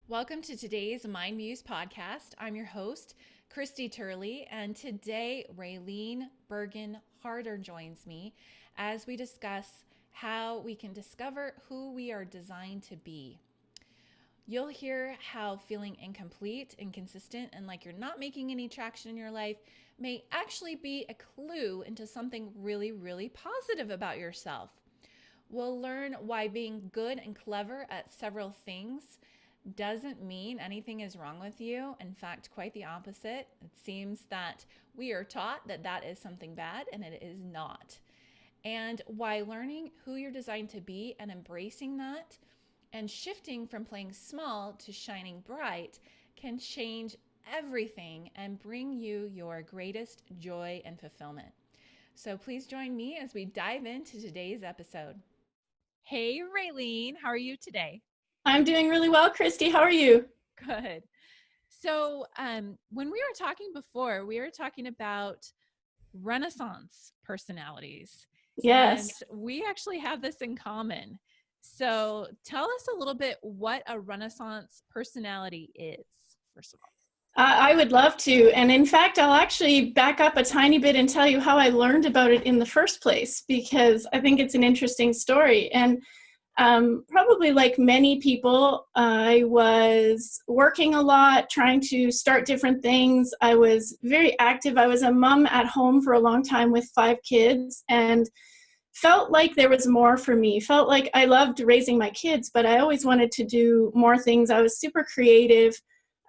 Welcome to today's Mind Muse podcast. I'm your host, Christy Turley, and today Raelene Bergen Harder joins me as we discuss how we can discover who we are designed to be. You'll hear how feeling incomplete, inconsistent, and like you're not making any traction in your life may actually be a clue into something really, really positive about yourself. We'll learn why being good and clever at several things doesn't mean anything is wrong with you. In fact, quite the opposite. It seems that we are taught that that is something bad, and it is not. And why learning who you're designed to be and embracing that and shifting from playing small to shining bright can change everything and bring you your greatest joy and fulfillment. So please join me as we dive into today's episode. Hey, Raelene, how are you today? I'm doing really well, Christy. How are you? Good. So, when we were talking before, we were talking about Renaissance personalities, and Yes. we actually have this in common. So, tell us a little bit what a Renaissance personality is, first of all. I would love to. And in fact, I'll actually back up a tiny bit and tell you how I learned about it in the first place, because I think it's an interesting story. And probably like many people, I was working a lot, trying to start different things. I was very active. I was a mom at home for a long time with 5 kids and felt like there was more for me. Felt like I loved raising my kids, but I always wanted to do more things. I was super creative.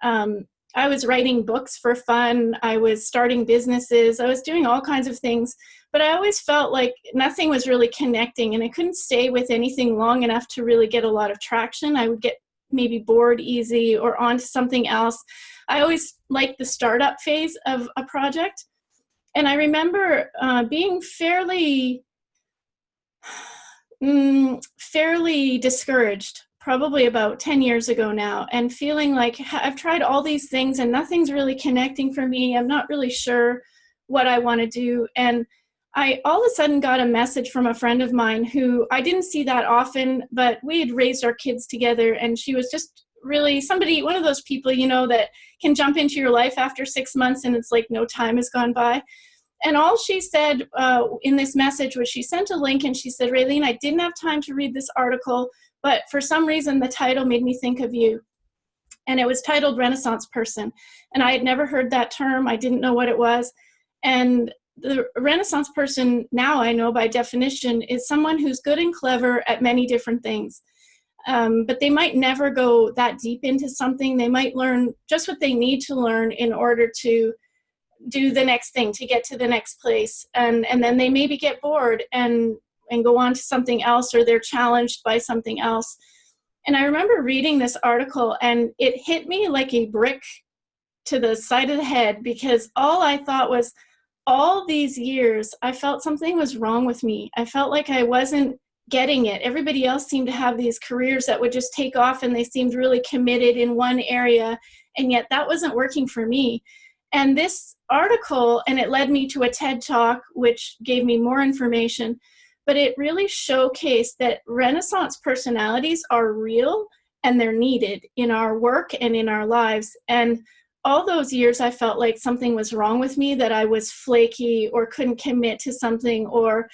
Um, I was writing books for fun. I was starting businesses. I was doing all kinds of things, but I always felt like nothing was really connecting, and I couldn't stay with anything long enough to really get a lot of traction. I would get maybe bored easy or onto something else. I always liked the startup phase of a project. And I remember being fairly discouraged probably about 10 years ago now, and feeling like I've tried all these things and nothing's really connecting for me. I'm not really sure what I want to do. And I all of a sudden got a message from a friend of mine who I didn't see that often, but we had raised our kids together, and she was just really somebody, one of those people, that can jump into your life after 6 months and it's like no time has gone by. And all she said in this message was she sent a link and she said, Raelene, I didn't have time to read this article, but for some reason the title made me think of you. And it was titled Renaissance Person. And I had never heard that term. I didn't know what it was. And the Renaissance person, now I know by definition, is someone who's good and clever at many different things. But they might never go that deep into something. They might learn just what they need to learn in order to do the next thing, to get to the next place, and then they maybe get bored and go on to something else, or they're challenged by something else. And I remember reading this article and it hit me like a brick to the side of the head, because all I thought was, all these years I felt something was wrong with me. I felt like I wasn't getting it. Everybody else seemed to have these careers that would just take off and they seemed really committed in one area, and yet that wasn't working for me. And this article, and it led me to a TED Talk, which gave me more information, but it really showcased that Renaissance personalities are real and they're needed in our work and in our lives. And all those years I felt like something was wrong with me, that I was flaky or couldn't commit to something, or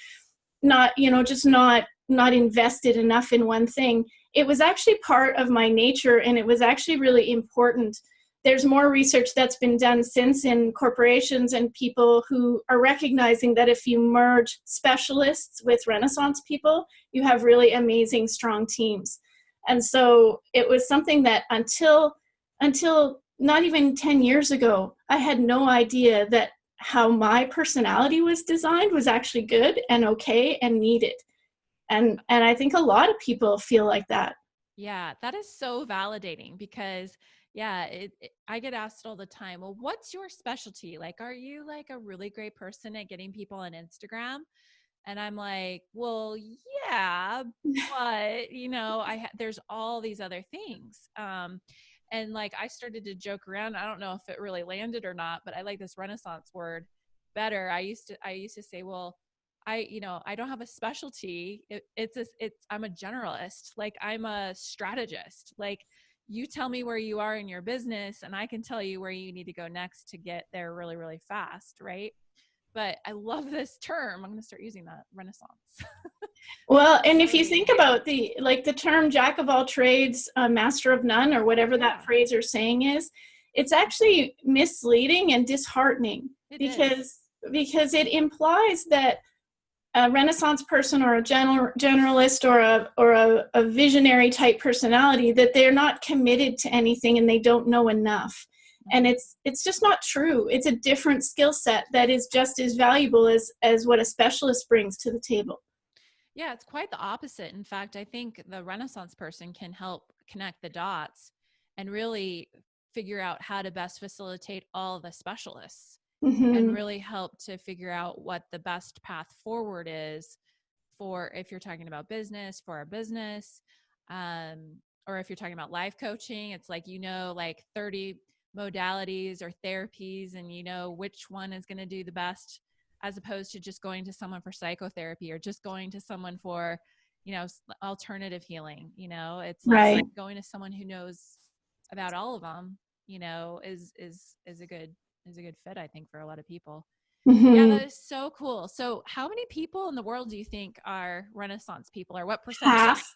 not, just not invested enough in one thing. It was actually part of my nature, and it was actually really important. There's more research that's been done since in corporations and people who are recognizing that if you merge specialists with Renaissance people, you have really amazing, strong teams. And so it was something that until not even 10 years ago, I had no idea that how my personality was designed was actually good and okay and needed. And I think a lot of people feel like that. Yeah, that is so validating because yeah, I get asked all the time, well, what's your specialty? Like, are you like a really great person at getting people on Instagram? And I'm like, well, yeah, but there's all these other things. And like I started to joke around. I don't know if it really landed or not, but I like this Renaissance word better. I used to say, well, I don't have a specialty. I'm a generalist. Like I'm a strategist. Like, you tell me where you are in your business and I can tell you where you need to go next to get there really, really fast. Right. But I love this term. I'm going to start using that, Renaissance. Well, and if you think about the term jack of all trades, master of none, or whatever that phrase or saying is, it's actually misleading and disheartening because it implies that a Renaissance person or a generalist or a visionary type personality, that they're not committed to anything and they don't know enough. And it's just not true. It's a different skill set that is just as valuable as what a specialist brings to the table. Yeah, it's quite the opposite. In fact, I think the Renaissance person can help connect the dots and really figure out how to best facilitate all the specialists and really help to figure out what the best path forward is for, if you're talking about business, for a business, or if you're talking about life coaching, it's like, like 30 modalities or therapies, and which one is going to do the best, as opposed to just going to someone for psychotherapy or just going to someone for, alternative healing. It's like going to someone who knows about all of them, is a good fit, I think, for a lot of people. Yeah, that is so cool. So how many people in the world do you think are Renaissance people, or what percentage? Half.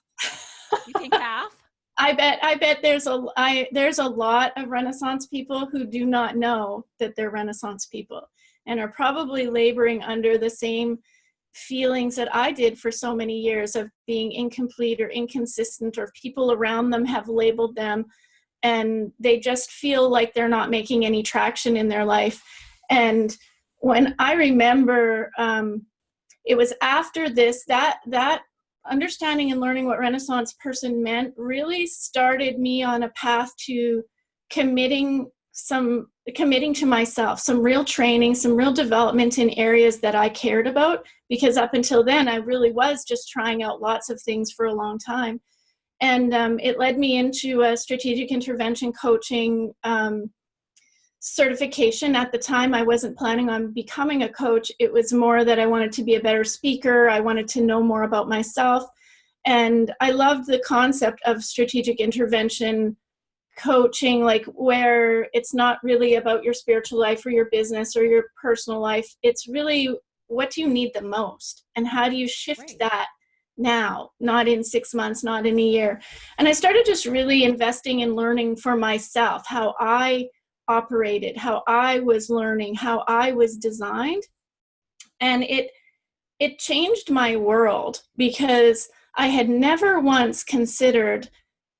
You think half? I bet there's a lot of Renaissance people who do not know that they're Renaissance people and are probably laboring under the same feelings that I did for so many years of being incomplete or inconsistent, or people around them have labeled them and they just feel like they're not making any traction in their life. And when I remember, it was after this, that understanding and learning what Renaissance person meant really started me on a path to committing to myself, some real training, some real development in areas that I cared about, because up until then I really was just trying out lots of things for a long time. And it led me into a strategic intervention coaching certification. At the time, I wasn't planning on becoming a coach. It was more that I wanted to be a better speaker. I wanted to know more about myself. And I loved the concept of strategic intervention coaching, like where it's not really about your spiritual life or your business or your personal life. It's really, what do you need the most? And how do you shift that now, not in 6 months, not in a year? And I started just really investing in learning for myself, how I operated, how I was learning, how I was designed. And it changed my world, because I had never once considered,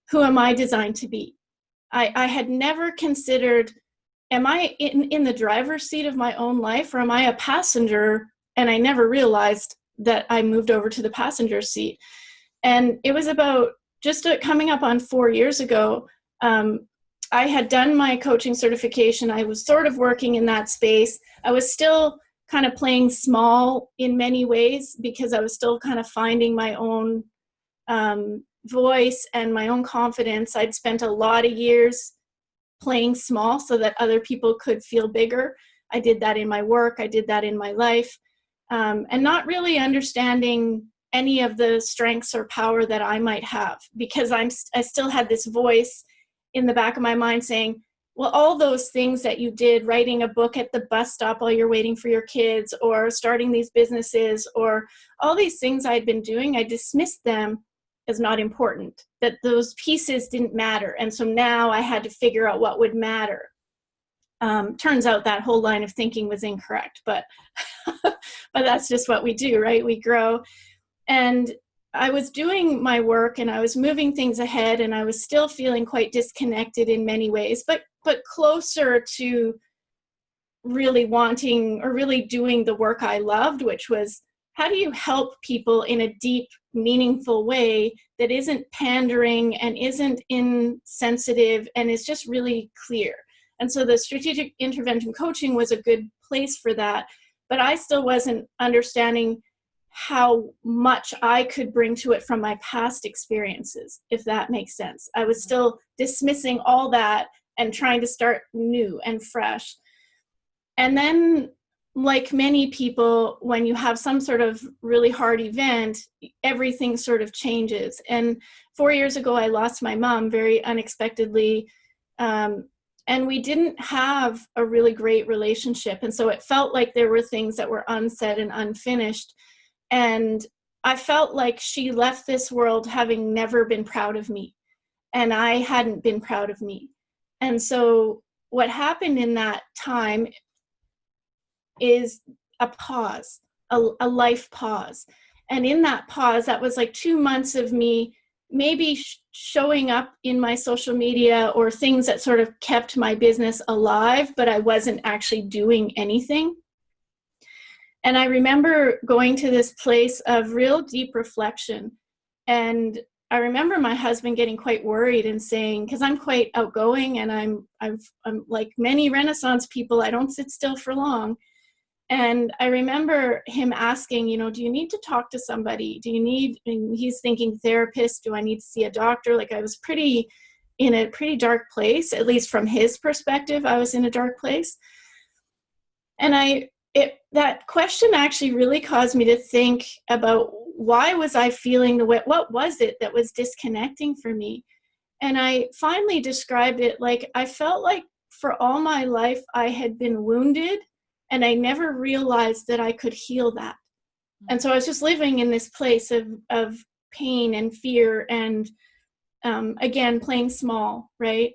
who am I designed to be? I had never considered, am I in the driver's seat of my own life, or am I a passenger? And I never realized that I moved over to the passenger seat. And it was about just coming up on 4 years ago. I had done my coaching certification. I was sort of working in that space. I was still kind of playing small in many ways, because I was still kind of finding my own voice and my own confidence. I'd spent a lot of years playing small so that other people could feel bigger. I did that in my work. I did that in my life, and not really understanding any of the strengths or power that I might have, because I still had this voice in the back of my mind saying, well, all those things that you did, writing a book at the bus stop while you're waiting for your kids, or starting these businesses, or all these things I'd been doing, I dismissed them as not important, that those pieces didn't matter. And so now I had to figure out what would matter. Turns out that whole line of thinking was incorrect, but that's just what we do, right? We grow. And I was doing my work and I was moving things ahead, and I was still feeling quite disconnected in many ways, but closer to really wanting or really doing the work I loved, which was, how do you help people in a deep, meaningful way that isn't pandering and isn't insensitive and is just really clear? And so the strategic intervention coaching was a good place for that, but I still wasn't understanding how much I could bring to it from my past experiences, if that makes sense. I was still dismissing all that and trying to start new and fresh. And then like many people, when you have some sort of really hard event, everything sort of changes. And 4 years ago, I lost my mom very unexpectedly. Um, and we didn't have a really great relationship. And so it felt like there were things that were unsaid and unfinished. And I felt like she left this world having never been proud of me, and I hadn't been proud of me. And so what happened in that time is a pause, a life pause. And in that pause, that was like 2 months of me maybe showing up in my social media or things that sort of kept my business alive, but I wasn't actually doing anything. And I remember going to this place of real deep reflection. And I remember my husband getting quite worried and saying, because I'm quite outgoing and I'm like many Renaissance people, I don't sit still for long. And I remember him asking, do you need to talk to somebody? And he's thinking therapist, do I need to see a doctor? Like I was in a pretty dark place, at least from his perspective, I was in a dark place. And that question actually really caused me to think about why was I feeling the way, what was it that was disconnecting for me? And I finally described it like I felt like for all my life I had been wounded and I never realized that I could heal that. And so I was just living in this place of pain and fear and again, playing small, right?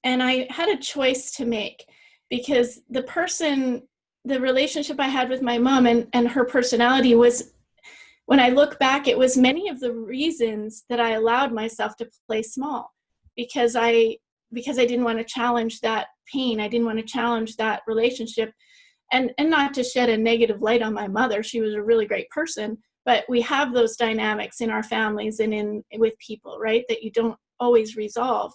And I had a choice to make because the relationship I had with my mom and her personality was, when I look back, it was many of the reasons that I allowed myself to play small because I didn't want to challenge that pain. I didn't want to challenge that relationship, and not to shed a negative light on my mother. She was a really great person, but we have those dynamics in our families and with people, right? That you don't always resolve.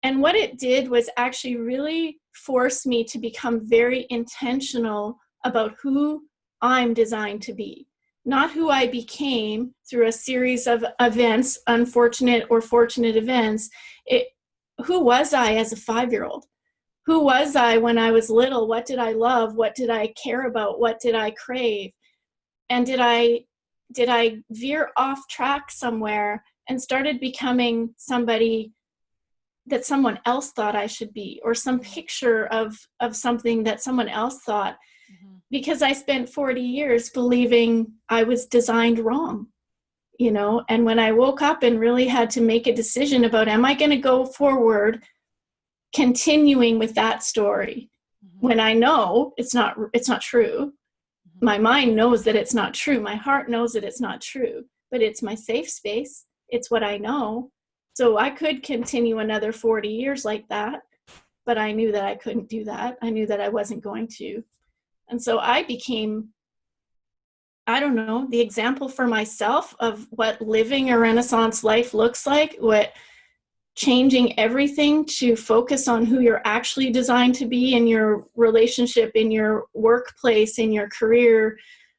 And what it did was actually really force me to become very intentional about who I'm designed to be, not who I became through a series of events, unfortunate or fortunate events. Who was I as a 5-year-old? Who was I when I was little? What did I love? What did I care about? What did I crave? And did I veer off track somewhere and started becoming somebody that someone else thought I should be, or some picture of something that someone else thought, because I spent 40 years believing I was designed wrong, and when I woke up and really had to make a decision about, am I going to go forward continuing with that story when I know it's not true. My mind knows that it's not true. My heart knows that it's not true, but it's my safe space. It's what I know. So I could continue another 40 years like that, but I knew that I couldn't do that. I knew that I wasn't going to. And so I became, I don't know, the example for myself of what living a Renaissance life looks like, what changing everything to focus on who you're actually designed to be in your relationship, in your workplace, in your career.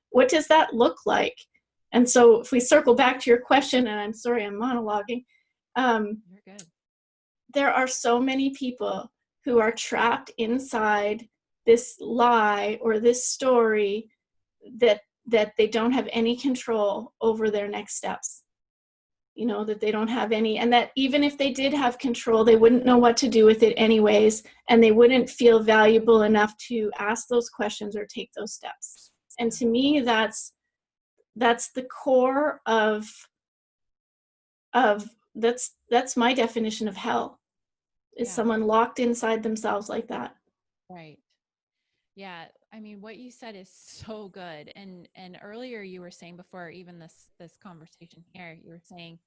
What does that look like? And so if we circle back to your question, and I'm sorry, I'm monologuing. You're good. There are so many people who are trapped inside this lie or this story that they don't have any control over their next steps. That they don't have any, and that even if they did have control, they wouldn't know what to do with it anyways, and they wouldn't feel valuable enough to ask those questions or take those steps. And to me, that's the core of that's my definition of hell, is someone locked inside themselves like that. Right. Yeah, I mean, what you said is so good. And earlier you were saying, before even this conversation here, you were saying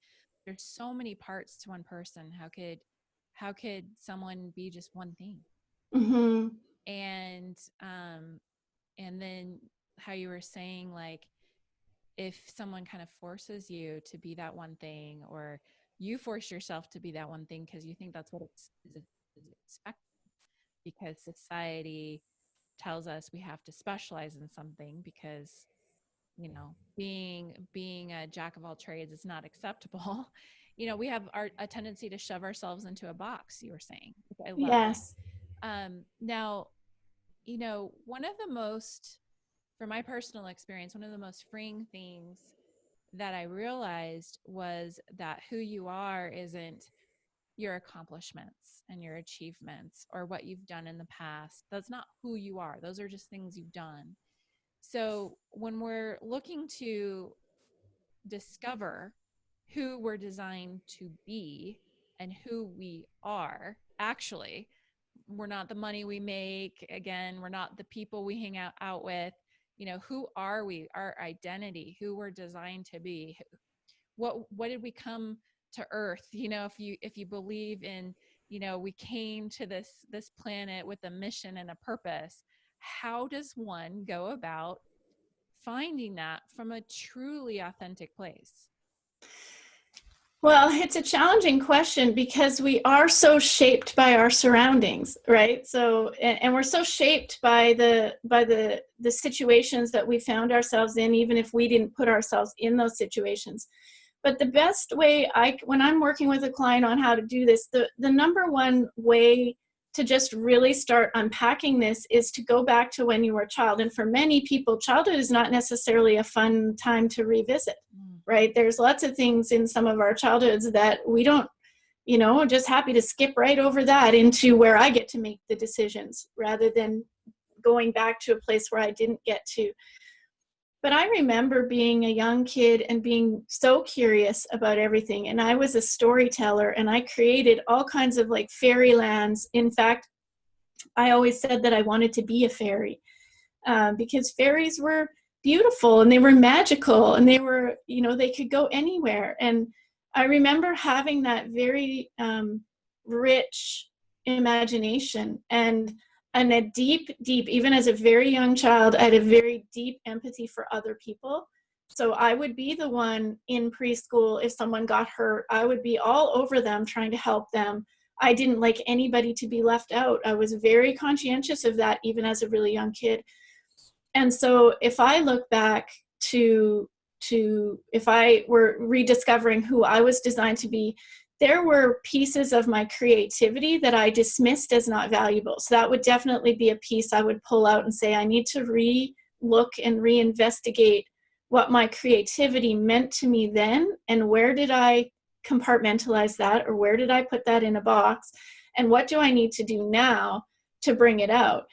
there's so many parts to one person. How could someone be just one thing? Mm-hmm. And and then how you were saying, like, if someone kind of forces you to be that one thing, or you force yourself to be that one thing because you think that's what is expected, because society tells us we have to specialize in something, because being a jack of all trades is not acceptable. We have a tendency to shove ourselves into a box, you were saying, which I love. Yes. Now, one of the most, from my personal experience, one of the most freeing things that I realized was that who you are isn't your accomplishments and your achievements or what you've done in the past. That's not who you are. Those are just things you've done. So when we're looking to discover who we're designed to be and who we are, actually, we're not the money we make. Again, we're not the people we hang out with. Who are we? Our identity, who we're designed to be. What did we come to earth? If you believe in, we came to this planet with a mission and a purpose. How does one go about finding that from a truly authentic place? Well, it's a challenging question because we are so shaped by our surroundings, right? So, and we're so shaped by the situations that we found ourselves in, even if we didn't put ourselves in those situations. But the best way when I'm working with a client on how to do this, the number one way to just really start unpacking this is to go back to when you were a child. And for many people, childhood is not necessarily a fun time to revisit, right? There's lots of things in some of our childhoods that we don't, I'm just happy to skip right over that into where I get to make the decisions rather than going back to a place where I didn't get to. But I remember being a young kid and being so curious about everything. And I was a storyteller and I created all kinds of like fairy lands. In fact, I always said that I wanted to be a fairy because fairies were beautiful and they were magical and they were, they could go anywhere. And I remember having that very rich imagination and a deep, even as a very young child, I had a very deep empathy for other people. So I would be the one in preschool, if someone got hurt, I would be all over them trying to help them. I didn't like anybody to be left out. I was very conscientious of that, even as a really young kid. And so if I look back to if I were rediscovering who I was designed to be, there were pieces of my creativity that I dismissed as not valuable. So that would definitely be a piece I would pull out and say, I need to re-look and reinvestigate what my creativity meant to me then, and where did I compartmentalize that, or where did I put that in a box, and what do I need to do now to bring it out?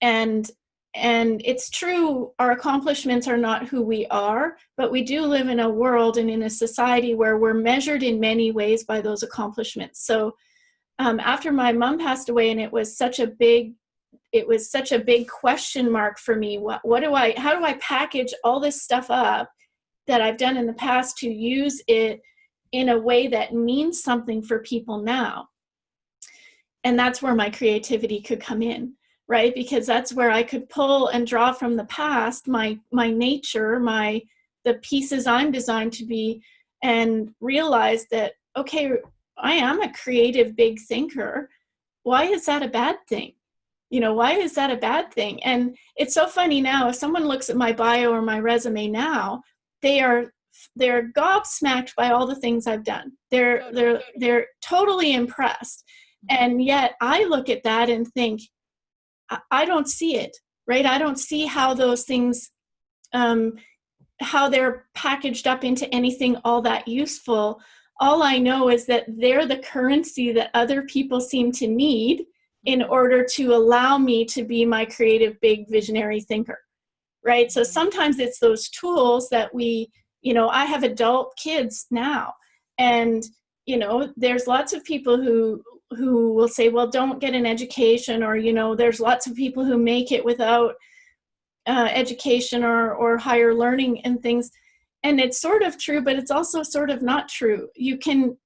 And it's true, our accomplishments are not who we are, but we do live in a world and in a society where we're measured in many ways by those accomplishments. So after my mom passed away, and it was such a big question mark for me, how do I package all this stuff up that I've done in the past to use it in a way that means something for people now? And that's where my creativity could come in. Right? Because that's where I could pull and draw from the past, my nature, the pieces I'm designed to be, and realize that, okay, I am a creative big thinker. Why is that a bad thing? Why is that a bad thing? And it's so funny now, if someone looks at my bio or my resume now, they're gobsmacked by all the things I've done. They're totally impressed. And yet I look at that and think, I don't see it, right? I don't see how those things, how they're packaged up into anything all that useful. All I know is that they're the currency that other people seem to need in order to allow me to be my creative, big visionary thinker, right? So sometimes it's those tools that I have adult kids now, and, there's lots of people who will say, well, don't get an education, or, there's lots of people who make it without education or higher learning and things. And it's sort of true, but it's also sort of not true. You can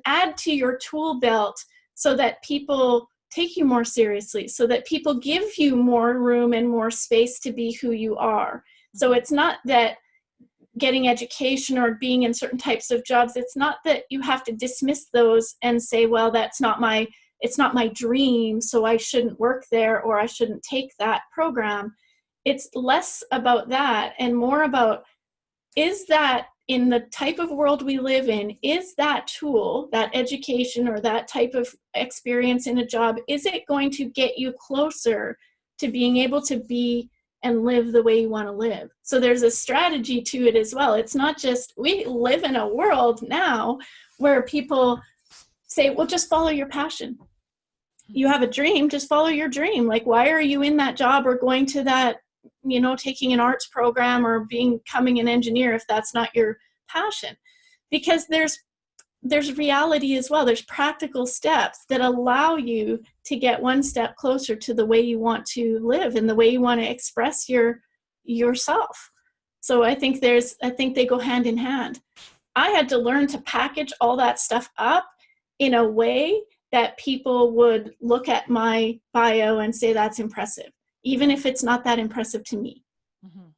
add to your tool belt so that people take you more seriously, so that people give you more room and more space to be who you are. So it's not that getting education or being in certain types of jobs, it's not that you have to dismiss those and say, well, it's not my dream, so I shouldn't work there, or I shouldn't take that program. It's less about that and more about, is that, in the type of world we live in, is that tool, that education or that type of experience in a job, is it going to get you closer to being able to be and live the way you want to live. So there's a strategy to it as well. It's not just, we live in a world now where people say, well, just follow your passion. You have a dream, just follow your dream. Like, why are you in that job or going to that, taking an arts program or becoming an engineer if that's not your passion? Because there's reality as well. There's practical steps that allow you to get one step closer to the way you want to live and the way you want to express yourself. So I think they go hand in hand. I had to learn to package all that stuff up in a way that people would look at my bio and say that's impressive, even if it's not that impressive to me. Mm-hmm.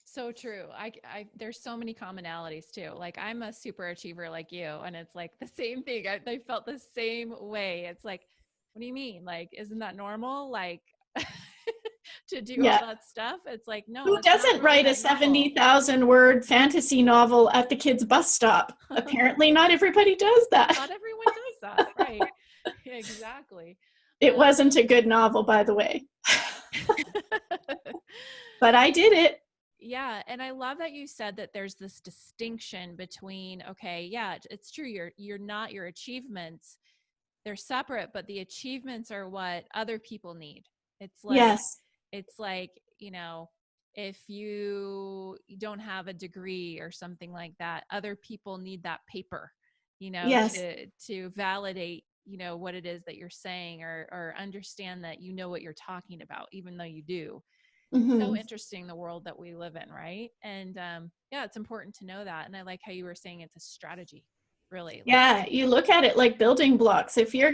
So true. I there's so many commonalities too. Like, I'm a super achiever like you, and it's like the same thing. I felt the same way. It's like, what do you mean? Like, isn't that normal? Like, to do all that stuff? It's like, no. Who doesn't write a 70,000 word fantasy novel at the kids' bus stop? Apparently not everybody does that. Not everyone does that. Right. Exactly. It wasn't a good novel, by the way. But I did it. Yeah. And I love that you said that there's this distinction between, okay, yeah, it's true. You're not your achievements. They're separate, but the achievements are what other people need. It's like, yes. It's like, if you don't have a degree or something like that, other people need that paper, yes. to validate, what it is that you're saying, or understand that what you're talking about, even though you do. Mm-hmm. So interesting, the world that we live in, right? And yeah, it's important to know that. And I like how you were saying it's a strategy, really. Yeah, you look at it like building blocks. If your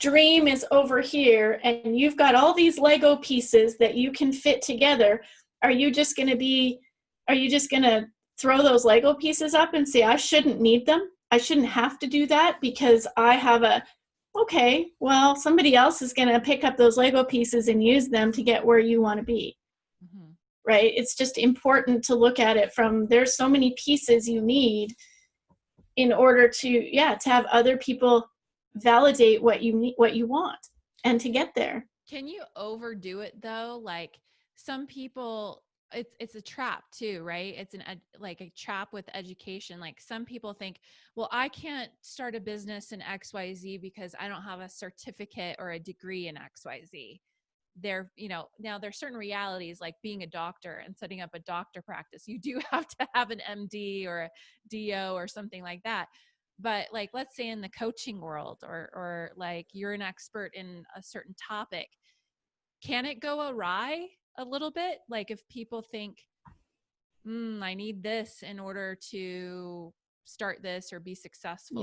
dream is over here and you've got all these Lego pieces that you can fit together, are you just going to throw those Lego pieces up and say, I shouldn't need them? I shouldn't have to do that because I have okay, well, somebody else is going to pick up those Lego pieces and use them to get where you want to be. Mm-hmm. Right? It's just important to look at it from, there's so many pieces you need in order to have other people validate what you need, what you want, and to get there. Can you overdo it though? Like, some people, it's a trap too, right? It's like a trap with education. Like, some people think, well, I can't start a business in XYZ because I don't have a certificate or a degree in XYZ. Now there's certain realities, like being a doctor and setting up a doctor practice. You do have to have an MD or a DO or something like that. But like, let's say in the coaching world, or like you're an expert in a certain topic, can it go awry a little bit? Like, if people think, I need this in order to start this or be successful.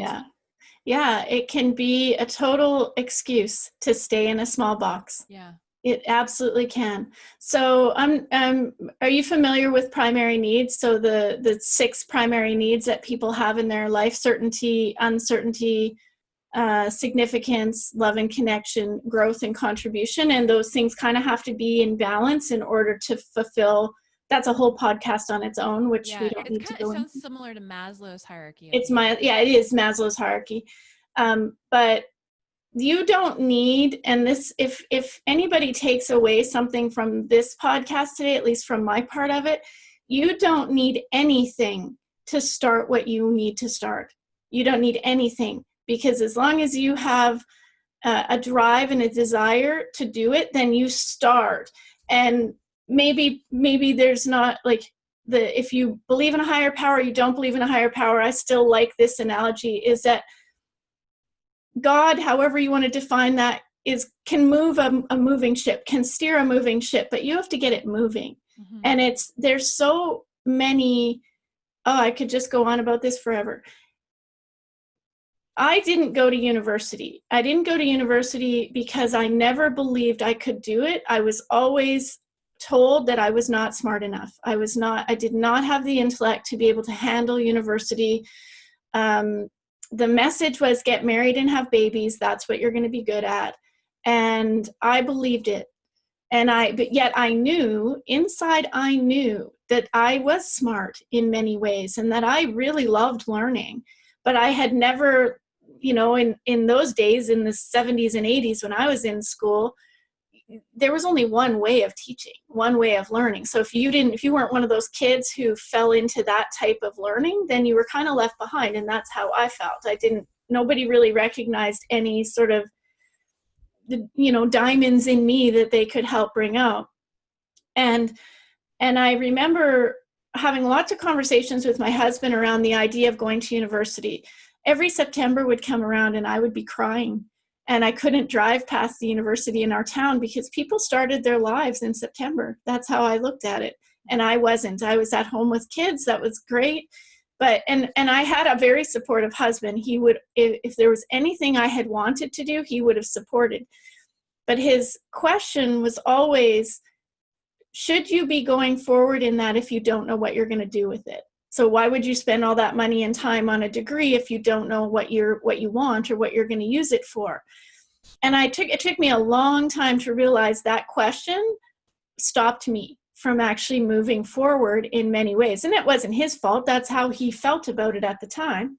Yeah, it can be a total excuse to stay in a small box. Yeah. It absolutely can. So are you familiar with primary needs? So the 6 primary needs that people have in their life: certainty, uncertainty, significance, love and connection, growth and contribution. And those things kind of have to be in balance in order to fulfill. That's a whole podcast on its own, which we don't need to go into. It sounds similar to Maslow's hierarchy. It is Maslow's hierarchy. But you don't need, and this, if anybody takes away something from this podcast today, at least from my part of it, you don't need anything to start what you need to start. You don't need anything, because as long as you have a drive and a desire to do it, then you start. And maybe there's not, like, if you believe in a higher power, you don't believe in a higher power, I still like this analogy, is that God, however you want to define that, can move a moving ship, can steer a moving ship, but you have to get it moving. Mm-hmm. And there's so many, I could just go on about this forever. I didn't go to university. I didn't go to university because I never believed I could do it. I was always told that I was not smart enough. I did not have the intellect to be able to handle university. The message was, get married and have babies. That's what you're going to be good at. And I believed it. But yet I knew, inside I knew that I was smart in many ways and that I really loved learning. But I had never, in those days, in the 70s and 80s when I was in school, there was only one way of teaching, one way of learning. So if you weren't one of those kids who fell into that type of learning, then you were kind of left behind. And that's how I felt. Nobody really recognized any sort of, diamonds in me that they could help bring out. And I remember having lots of conversations with my husband around the idea of going to university. Every September would come around and I would be crying. And I couldn't drive past the university in our town because people started their lives in September. That's how I looked at it. And I wasn't. I was at home with kids. That was great. But, and I had a very supportive husband. He would, if there was anything I had wanted to do, he would have supported. But his question was always, should you be going forward in that if you don't know what you're going to do with it? So why would you spend all that money and time on a degree if you don't know what you want or what you're going to use it for? And it took me a long time to realize that question stopped me from actually moving forward in many ways. And it wasn't his fault. That's how he felt about it at the time.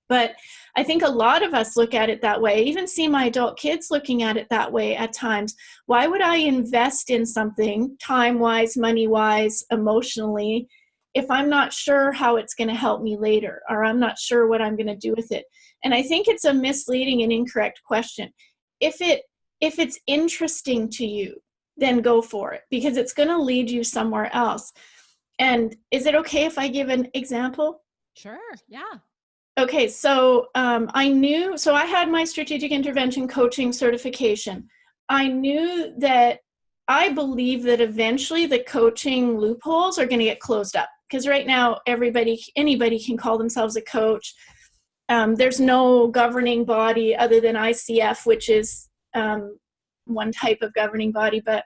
But I think a lot of us look at it that way. I even see my adult kids looking at it that way at times. Why would I invest in something time-wise, money-wise, emotionally, if I'm not sure how it's going to help me later, or I'm not sure what I'm going to do with it? And I think it's a misleading and incorrect question. If it's interesting to you, then go for it, because it's going to lead you somewhere else. And is it okay if I give an example? Sure, yeah. Okay, so I had my strategic intervention coaching certification. I knew that I believe that eventually the coaching loopholes are going to get closed up, because right now anybody can call themselves a coach. There's no governing body other than ICF, which is one type of governing body, but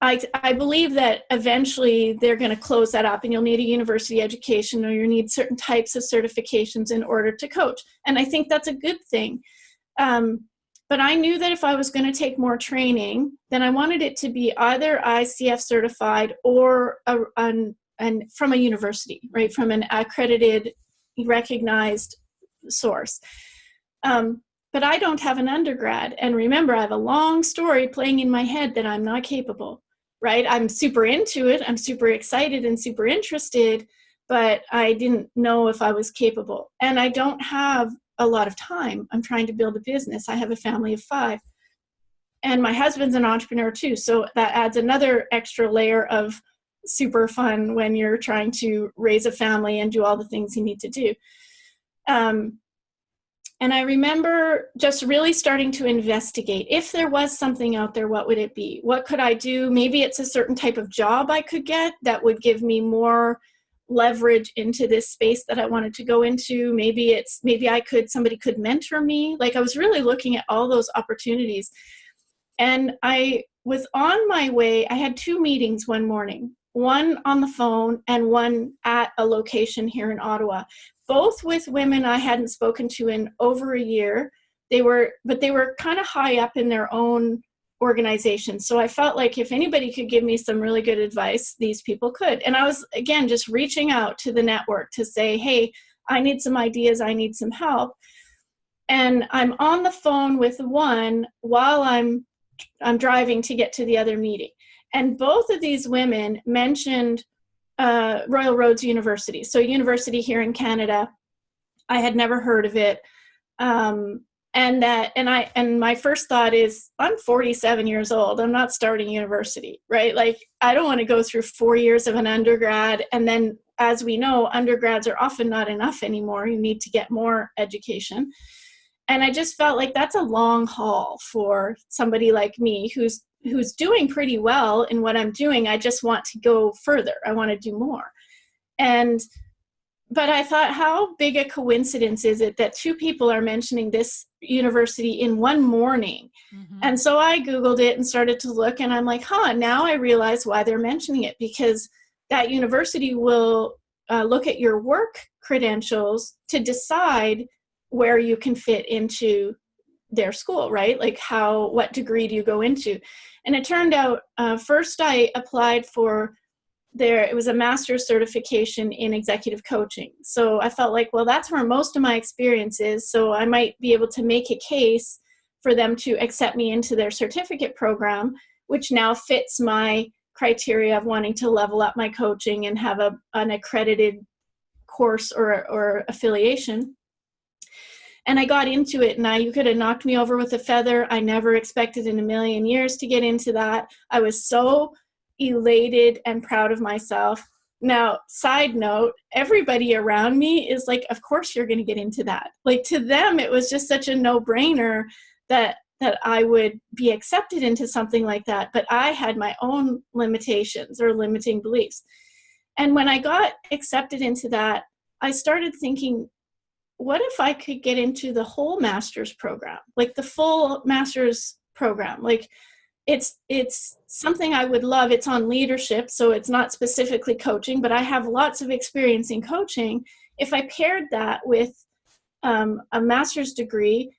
I believe that eventually they're going to close that up, and you'll need a university education, or you need certain types of certifications in order to coach. And I think that's a good thing. But I knew that if I was going to take more training, then I wanted it to be either ICF certified or from a university, right? From an accredited, recognized source. But I don't have an undergrad. And remember, I have a long story playing in my head that I'm not capable, right? I'm super into it. I'm super excited and super interested, but I didn't know if I was capable. And I don't have a lot of time. I'm trying to build a business. I have a family of 5. And my husband's an entrepreneur too. So that adds another extra layer of super fun when you're trying to raise a family and do all the things you need to do. And I remember just really starting to investigate. If there was something out there, what would it be? What could I do? Maybe it's a certain type of job I could get that would give me leverage into this space that I wanted to go into. Maybe somebody could mentor me. Like, I was really looking at all those opportunities. And I was on my way. I had 2 meetings one morning, one on the phone and one at a location here in Ottawa, both with women I hadn't spoken to in over a year. They were kind of high up in their own organization. So I felt like if anybody could give me some really good advice, these people could. And I was, again, just reaching out to the network to say, hey, I need some ideas. I need some help. And I'm on the phone with one while I'm driving to get to the other meeting. And both of these women mentioned Royal Roads University. So university here in Canada. I had never heard of it. And my first thought is, I'm 47 years old. I'm not starting university, right? Like, I don't want to go through 4 years of an undergrad. And then, as we know, undergrads are often not enough anymore. You need to get more education. And I just felt like that's a long haul for somebody like me who's doing pretty well in what I'm doing. I just want to go further. I want to do more. But I thought, how big a coincidence is it that 2 people are mentioning this university in one morning? Mm-hmm. And so I Googled it and started to look, and I'm like, now I realize why they're mentioning it, because that university will look at your work credentials to decide where you can fit into their school, right? Like, what degree do you go into? And it turned out, first I applied for it was a master's certification in executive coaching. So I felt like, well, that's where most of my experience is. So I might be able to make a case for them to accept me into their certificate program, which now fits my criteria of wanting to level up my coaching and have an accredited course or affiliation. And I got into it, and you could have knocked me over with a feather. I never expected in a million years to get into that. I was so elated and proud of myself. Now, side note, everybody around me is like, of course you're going to get into that. Like, to them, it was just such a no-brainer that I would be accepted into something like that. But I had my own limitations or limiting beliefs. And when I got accepted into that, I started thinking, what if I could get into the whole master's program, like the full master's program? Like, it's something I would love. It's on leadership, so it's not specifically coaching, but I have lots of experience in coaching. If I paired that with a master's degree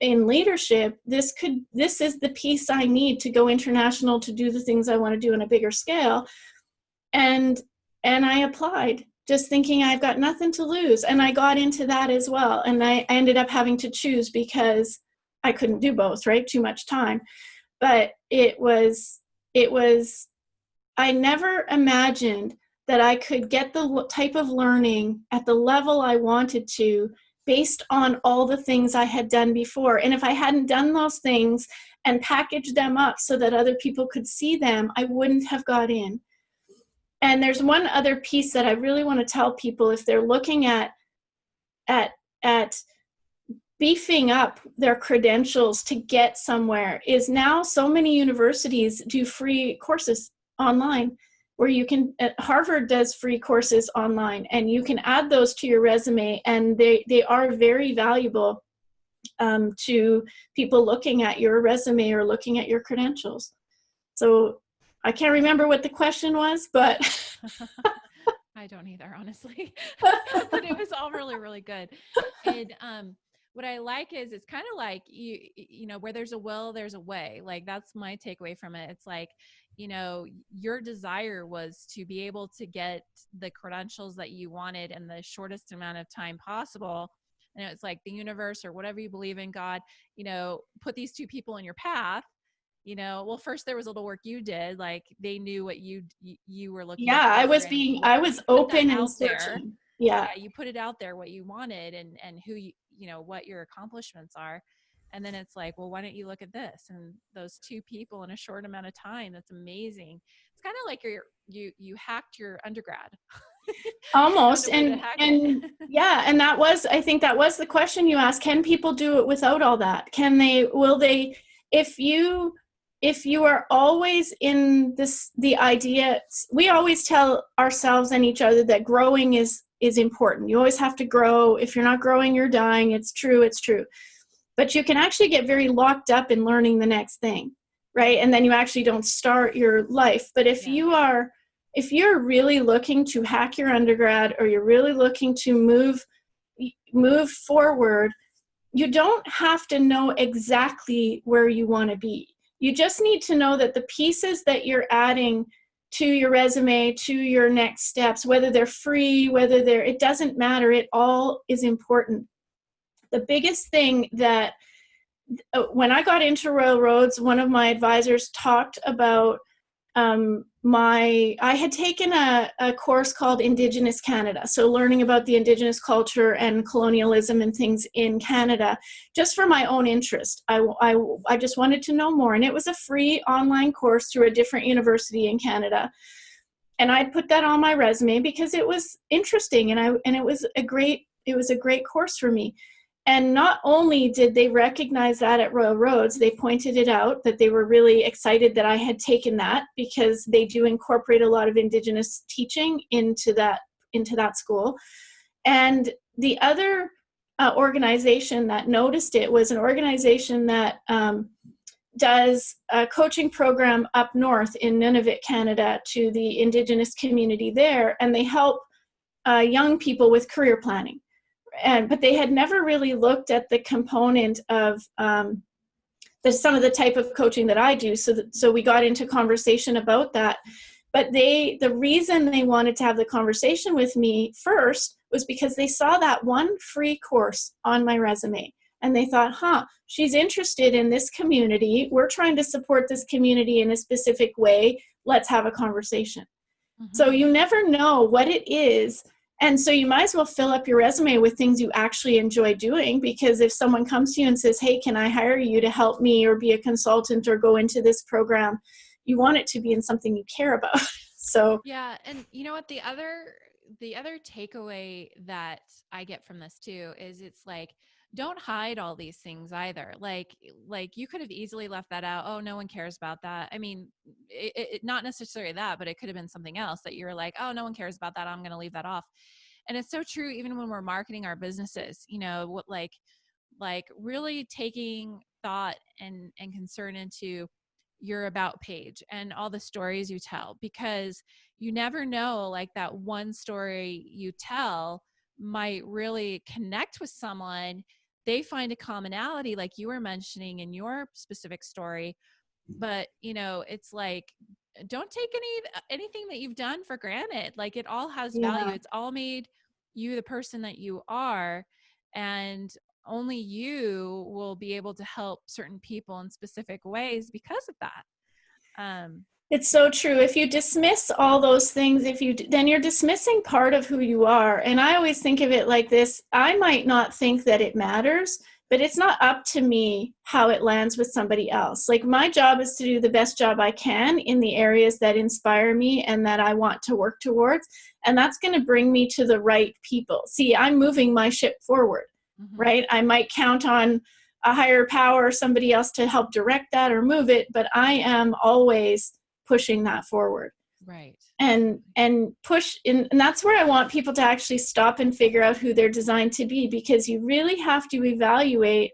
in leadership, this is the piece I need to go international, to do the things I want to do on a bigger scale. And I applied, just thinking I've got nothing to lose. And I got into that as well. And I ended up having to choose because I couldn't do both, right? Too much time. But it was, I never imagined that I could get the type of learning at the level I wanted to based on all the things I had done before. And if I hadn't done those things and packaged them up so that other people could see them, I wouldn't have got in. And there's one other piece that I really want to tell people if they're looking at beefing up their credentials to get somewhere, is now so many universities do free courses online, where you can, Harvard does free courses online, and you can add those to your resume, and they are very valuable to people looking at your resume or looking at your credentials. So I can't remember what the question was, but I don't either, honestly. But it was all really, really good. And what I like is it's kind of like you know, where there's a will, there's a way. Like, that's my takeaway from it. It's like, you know, your desire was to be able to get the credentials that you wanted in the shortest amount of time possible. And it's like the universe, or whatever you believe in, God, you know, put these two people in your path. You know, well, first there was a little work you did, like they knew what you were looking for. Yeah, I was open and searching. Yeah, you put it out there, what you wanted, and who you know, what your accomplishments are. And then it's like, well, why don't you look at this? And those two people in a short amount of time, that's amazing. It's kind of like you hacked your undergrad. almost. And yeah, and I think that was the question you asked. Can people do it without all that? Will they, if you are always in the idea, we always tell ourselves and each other that growing is important. You always have to grow. If you're not growing, you're dying. It's true. But you can actually get very locked up in learning the next thing, right? And then you actually don't start your life. But if you're really looking to hack your undergrad, or you're really looking to move forward, you don't have to know exactly where you want to be. You just need to know that the pieces that you're adding to your resume, to your next steps, whether they're free, it doesn't matter. It all is important. The biggest thing that, when I got into Royal Roads, one of my advisors talked about I had taken a course called Indigenous Canada. So learning about the Indigenous culture and colonialism and things in Canada, just for my own interest. I just wanted to know more. And it was a free online course through a different university in Canada. And I put that on my resume because it was interesting, and it was a great course for me. And not only did they recognize that at Royal Roads, they pointed it out, that they were really excited that I had taken that, because they do incorporate a lot of Indigenous teaching into that school. And the other organization that noticed it was an organization that does a coaching program up north in Nunavut, Canada, to the Indigenous community there, and they help young people with career planning. But they had never really looked at the component of some of the type of coaching that I do. So we got into conversation about that. But the reason they wanted to have the conversation with me first was because they saw that one free course on my resume. And they thought, she's interested in this community. We're trying to support this community in a specific way. Let's have a conversation. So Mm-hmm. you never know what it is. And so you might as well fill up your resume with things you actually enjoy doing, because if someone comes to you and says, hey, can I hire you to help me or be a consultant or go into this program, you want it to be in something you care about. So Yeah, and you know what, the other takeaway that I get from this too is it's like, don't hide all these things either. Like you could have easily left that out. Oh, no one cares about that. I mean, not necessarily that, but it could have been something else that you're like, oh, no one cares about that, I'm going to leave that off. And it's so true even when we're marketing our businesses, what like really taking thought and concern into your about page and all the stories you tell, because you never know, like that one story you tell might really connect with someone. They find a commonality like you were mentioning in your specific story. But it's like, don't take anything that you've done for granted. Like, it all has value. yeah, It's all made you the person that you are, and only you will be able to help certain people in specific ways because of that. um it's so true. If you dismiss all those things, then you're dismissing part of who you are. And I always think of it like this: I might not think that it matters, but it's not up to me how it lands with somebody else. Like, my job is to do the best job I can in the areas that inspire me and that I want to work towards. And that's going to bring me to the right people. See, I'm moving my ship forward, mhm, right? I might count on a higher power or somebody else to help direct that or move it, but I am always pushing that forward right. and push in. And that's where I want people to actually stop and figure out who they're designed to be, because you really have to evaluate,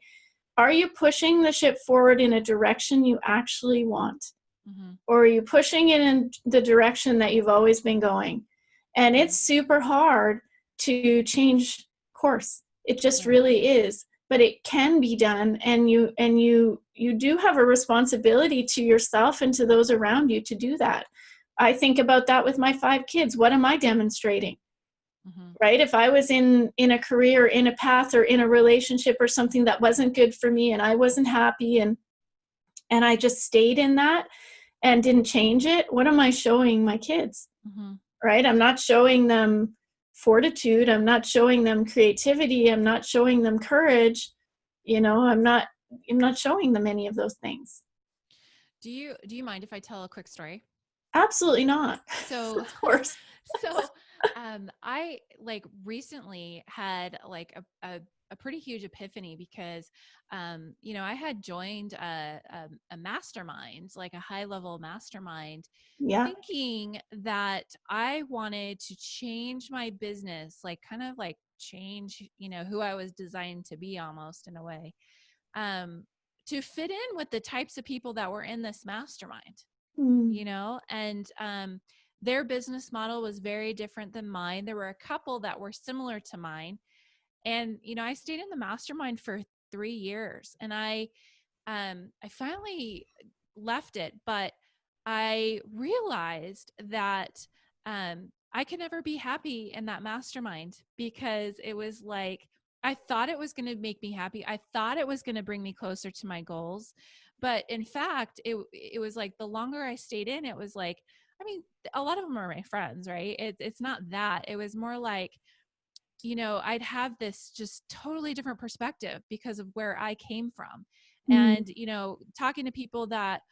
are you pushing the ship forward in a direction you actually want, Mhm, or are you pushing it in the direction that you've always been going? And it's mhm, super hard to change course. It just right. really is, but it can be done. And you do have a responsibility to yourself and to those around you to do that. I think about that with my 5 kids. What am I demonstrating? Mhm, Right? If I was in a career, in a path, or in a relationship or something that wasn't good for me, and I wasn't happy, and I just stayed in that and didn't change it, what am I showing my kids? mhm. Right? I'm not showing them fortitude. I'm not showing them creativity. I'm not showing them courage. I'm not showing them any of those things. Do you mind if I tell a quick story? Absolutely not. So, Of course. so, I like recently had like a pretty huge epiphany because, I had joined a mastermind, like a high level mastermind, Yeah. thinking that I wanted to change my business, like kind of like change, who I was designed to be, almost in a way, um, to fit in with the types of people that were in this mastermind, Mm. and their business model was very different than mine. There were a couple that were similar to mine. And, I stayed in the mastermind for 3 years, and I finally left it, but I realized that I could never be happy in that mastermind, because it was like, I thought it was going to make me happy. I thought it was going to bring me closer to my goals. But in fact, it was like, the longer I stayed in, it was like, I mean, a lot of them are my friends, right? It's not that. It was more like, I'd have this just totally different perspective because of where I came from. Mm. And, talking to people that,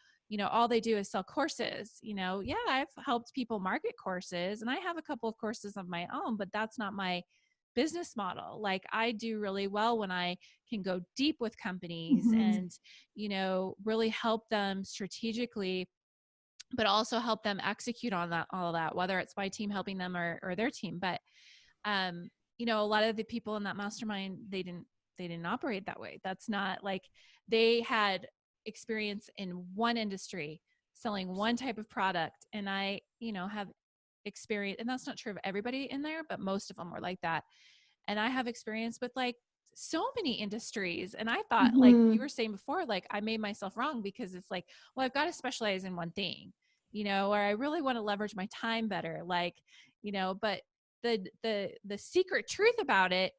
all they do is sell courses, yeah, I've helped people market courses, and I have a couple of courses of my own, but that's not my business model. Like, I do really well when I can go deep with companies Mm-hmm. and, really help them strategically, but also help them execute on that, all of that, whether it's my team helping them or their team. But um a lot of the people in that mastermind, they didn't operate that way. That's not like, they had experience in one industry selling one type of product, and I have experience, and that's not true of everybody in there, but most of them were like that. And I have experience with like so many industries, and I thought, like you Mm-hmm. were saying before, like I made myself wrong, because it's like, well, I've got to specialize in one thing, or I really want to leverage my time better, like, but the secret truth about it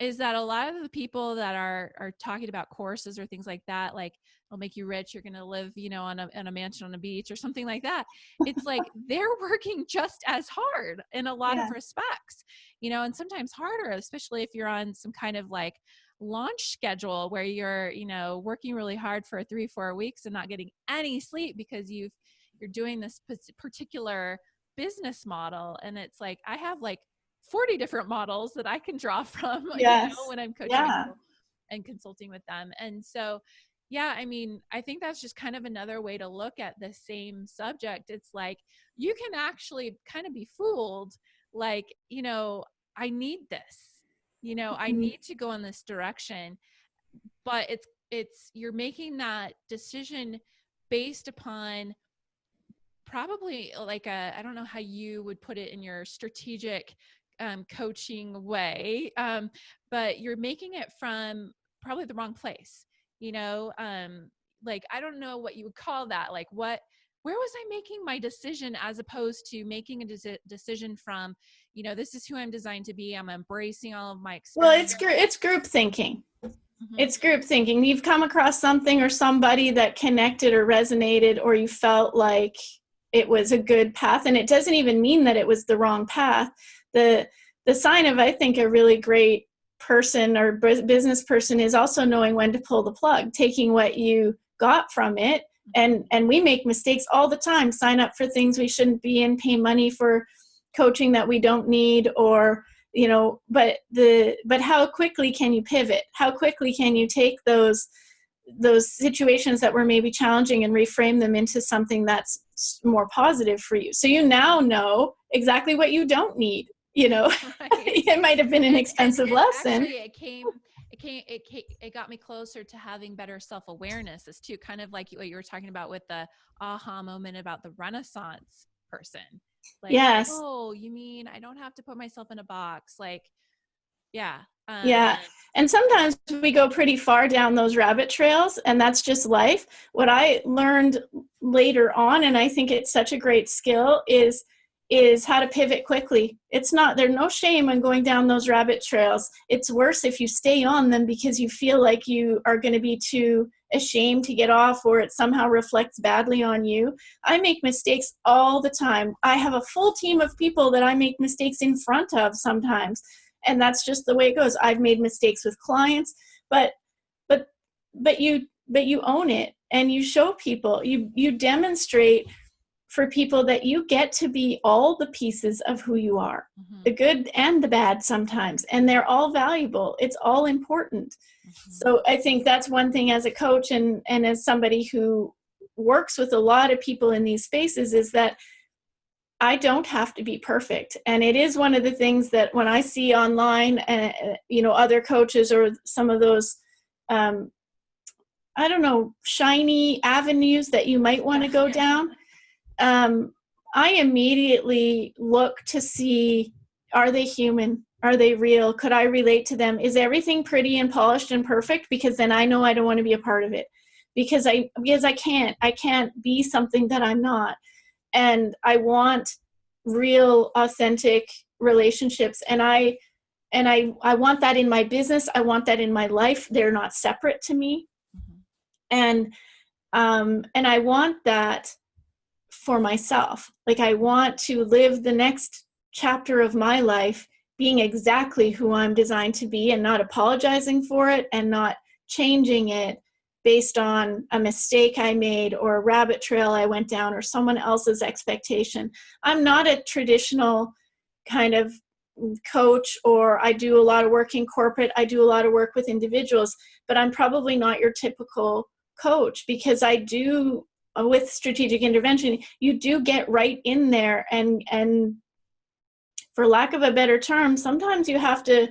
is that a lot of the people that are talking about courses or things like that, like it'll make you rich, you're going to live, on a mansion on a beach or something like that. It's like they're working just as hard in a lot Yeah. of respects, and sometimes harder, especially if you're on some kind of like launch schedule where you're, working really hard for 3-4 weeks and not getting any sleep because you're doing this particular business model. And it's like, I have like 40 different models that I can draw from, Yes. when I'm coaching Yeah. people and consulting with them. And so, yeah, I mean, I think that's just kind of another way to look at the same subject. It's like, you can actually kind of be fooled, like, I need this, I Mhm. need to go in this direction, but you're making that decision based upon probably like I don't know how you would put it in your strategic coaching way, but you're making it from probably the wrong place, like I don't know what you would call that, like where was I making my decision as opposed to making a decision from, this is who I'm designed to be. I'm embracing all of my Well, experience. it's group thinking. Mm-hmm. It's group thinking. You've come across something or somebody that connected or resonated, or you felt like it was a good path, and it doesn't even mean that it was the wrong path. The sign of, I think, a really great person or business person is also knowing when to pull the plug, taking what you got from it. And we make mistakes all the time, sign up for things we shouldn't be in, pay money for coaching that we don't need, or but how quickly can you pivot? How quickly can you take those situations that were maybe challenging and reframe them into something that's more positive for you? So you now know exactly what you don't need. Right. It might have been an expensive And lesson. actually it got me closer to having better self-awareness as too, kind of like what you were talking about with the aha moment about the Renaissance person. Like, Yes. oh, you mean I don't have to put myself in a box? Like, yeah. Yeah. And sometimes we go pretty far down those rabbit trails, and that's just life. What I learned later on, and I think it's such a great skill, is how to pivot quickly. It's not, there's no shame in going down those rabbit trails. It's worse if you stay on them because you feel like you are going to be too ashamed to get off, or it somehow reflects badly on you. I make mistakes all the time. I have a full team of people that I make mistakes in front of sometimes, and that's just the way it goes. I've made mistakes with clients, but but but you own it, and you show people, you demonstrate for people that you get to be all the pieces of who you are, Mm-hmm. the good and the bad sometimes, and they're all valuable. It's all important. Mm-hmm. So I think that's one thing as a coach, and as somebody who works with a lot of people in these spaces, is that I don't have to be perfect. And it is one of the things that when I see online, other coaches or some of those, um, I don't know, shiny avenues that you might want to go down, I immediately look to see, are they human? Are they real? Could I relate to them? Is everything pretty and polished and perfect? Because then I know I don't want to be a part of it, because I can't be something that I'm not. And I want real, authentic relationships. And I want that in my business. I want that in my life. They're not separate to me. Mm-hmm. And I want that for myself. Like, I want to live the next chapter of my life being exactly who I'm designed to be, and not apologizing for it, and not changing it based on a mistake I made, or a rabbit trail I went down, or someone else's expectation. I'm not a traditional kind of coach, or I do a lot of work in corporate. I do a lot of work with individuals, but I'm probably not your typical coach, because I do, with strategic intervention, you do get right in there, and for lack of a better term, sometimes you have to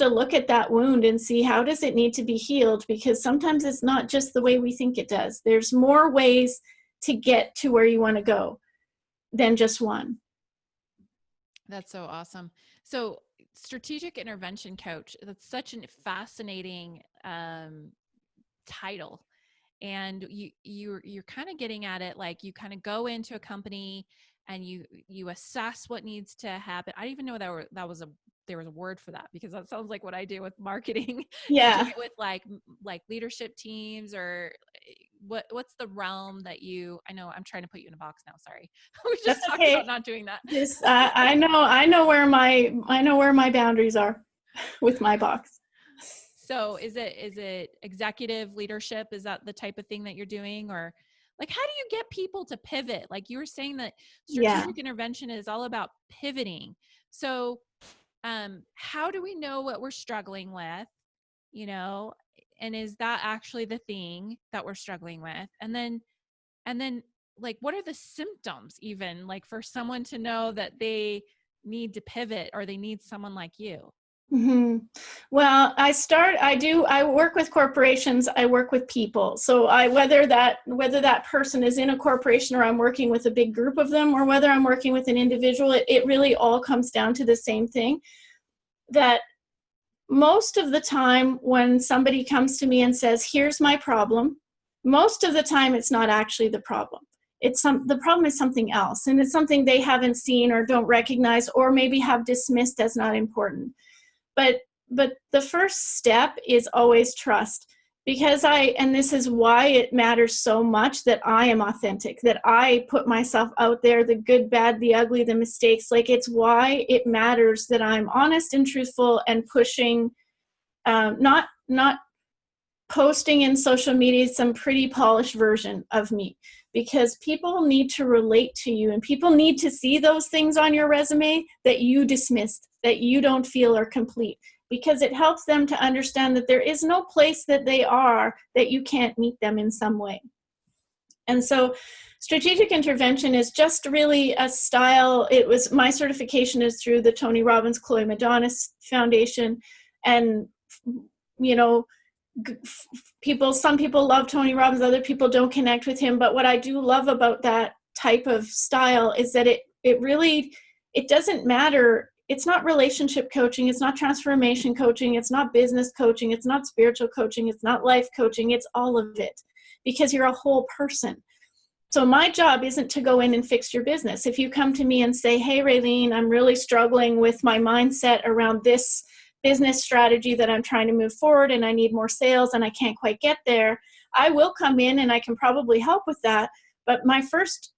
look at that wound and see, how does it need to be healed? Because sometimes it's not just the way we think it does. There's more ways to get to where you want to go than just one. That's so awesome. So, strategic intervention coach, that's such a fascinating title. And you're kind of getting at it, like you kind of go into a company and you assess what needs to happen. I didn't even know that was a there was a word for that, because that sounds like what I do with marketing. You do Yeah. it with like leadership teams, or what's the realm that you, I know I'm trying to put you in a box now. Sorry. We just That's talked about okay. not doing that. This I know where my boundaries are with my box. So is it executive leadership? Is that the type of thing that you're doing? Or like, how do you get people to pivot? Like you were saying that Yeah. strategic intervention is all about pivoting. So how do we know what we're struggling with, you know, and is that actually the thing that we're struggling with? And then like, what are the symptoms, even like for someone to know that they need to pivot or they need someone like you? Mm-hmm. Well, I work with corporations, I work with people. So whether that person is in a corporation or I'm working with a big group of them, or whether I'm working with an individual, it really all comes down to the same thing, that most of the time when somebody comes to me and says, here's my problem, most of the time it's not actually the problem. The problem is something else, and it's something they haven't seen or don't recognize, or maybe have dismissed as not important. But the first step is always trust, because and this is why it matters so much that I am authentic, that I put myself out there, the good, bad, the ugly, the mistakes. Like, it's why it matters that I'm honest and truthful and pushing, not posting in social media some pretty polished version of me, because people need to relate to you, and people need to see those things on your resume that you dismissed, that you don't feel are complete, because it helps them to understand that there is no place that they are that you can't meet them in some way. And so strategic intervention is just really a style. My certification is through the Tony Robbins Chloe Madonis Foundation. And, you know, some people love Tony Robbins, other people don't connect with him. But what I do love about that type of style is that it doesn't matter. It's not relationship coaching, it's not transformation coaching, it's not business coaching, it's not spiritual coaching, it's not life coaching, it's all of it, because you're a whole person. So my job isn't to go in and fix your business. If you come to me and say, hey, Raelene, I'm really struggling with my mindset around this business strategy that I'm trying to move forward, and I need more sales and I can't quite get there, I will come in and I can probably help with that. But my first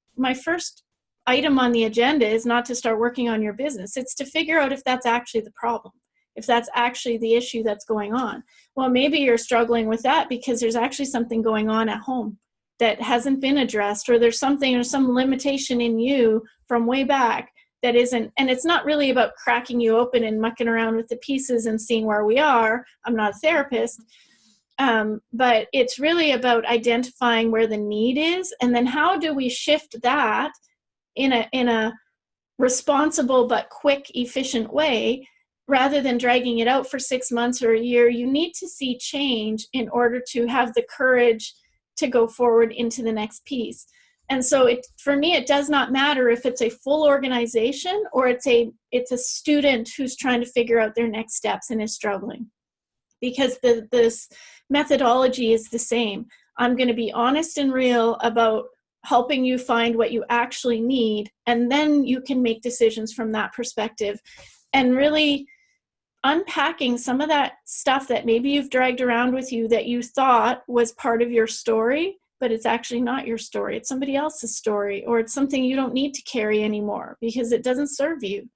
item on the agenda is not to start working on your business. It's to figure out if that's actually the problem, if that's actually the issue that's going on. Well, maybe you're struggling with that because there's actually something going on at home that hasn't been addressed, or there's something or some limitation in you from way back that isn't, and it's not really about cracking you open and mucking around with the pieces and seeing where we are. I'm not a therapist. But it's really about identifying where the need is, and then how do we shift that in a responsible but quick, efficient way, rather than dragging it out for 6 months or a year. You need to see change in order to have the courage to go forward into the next piece. And so for me, it does not matter if it's a full organization or it's a student who's trying to figure out their next steps and is struggling, because this methodology is the same. I'm going to be honest and real about helping you find what you actually need, and then you can make decisions from that perspective, and really unpacking some of that stuff that maybe you've dragged around with you that you thought was part of your story, but it's actually not your story. It's somebody else's story, or it's something you don't need to carry anymore because it doesn't serve you.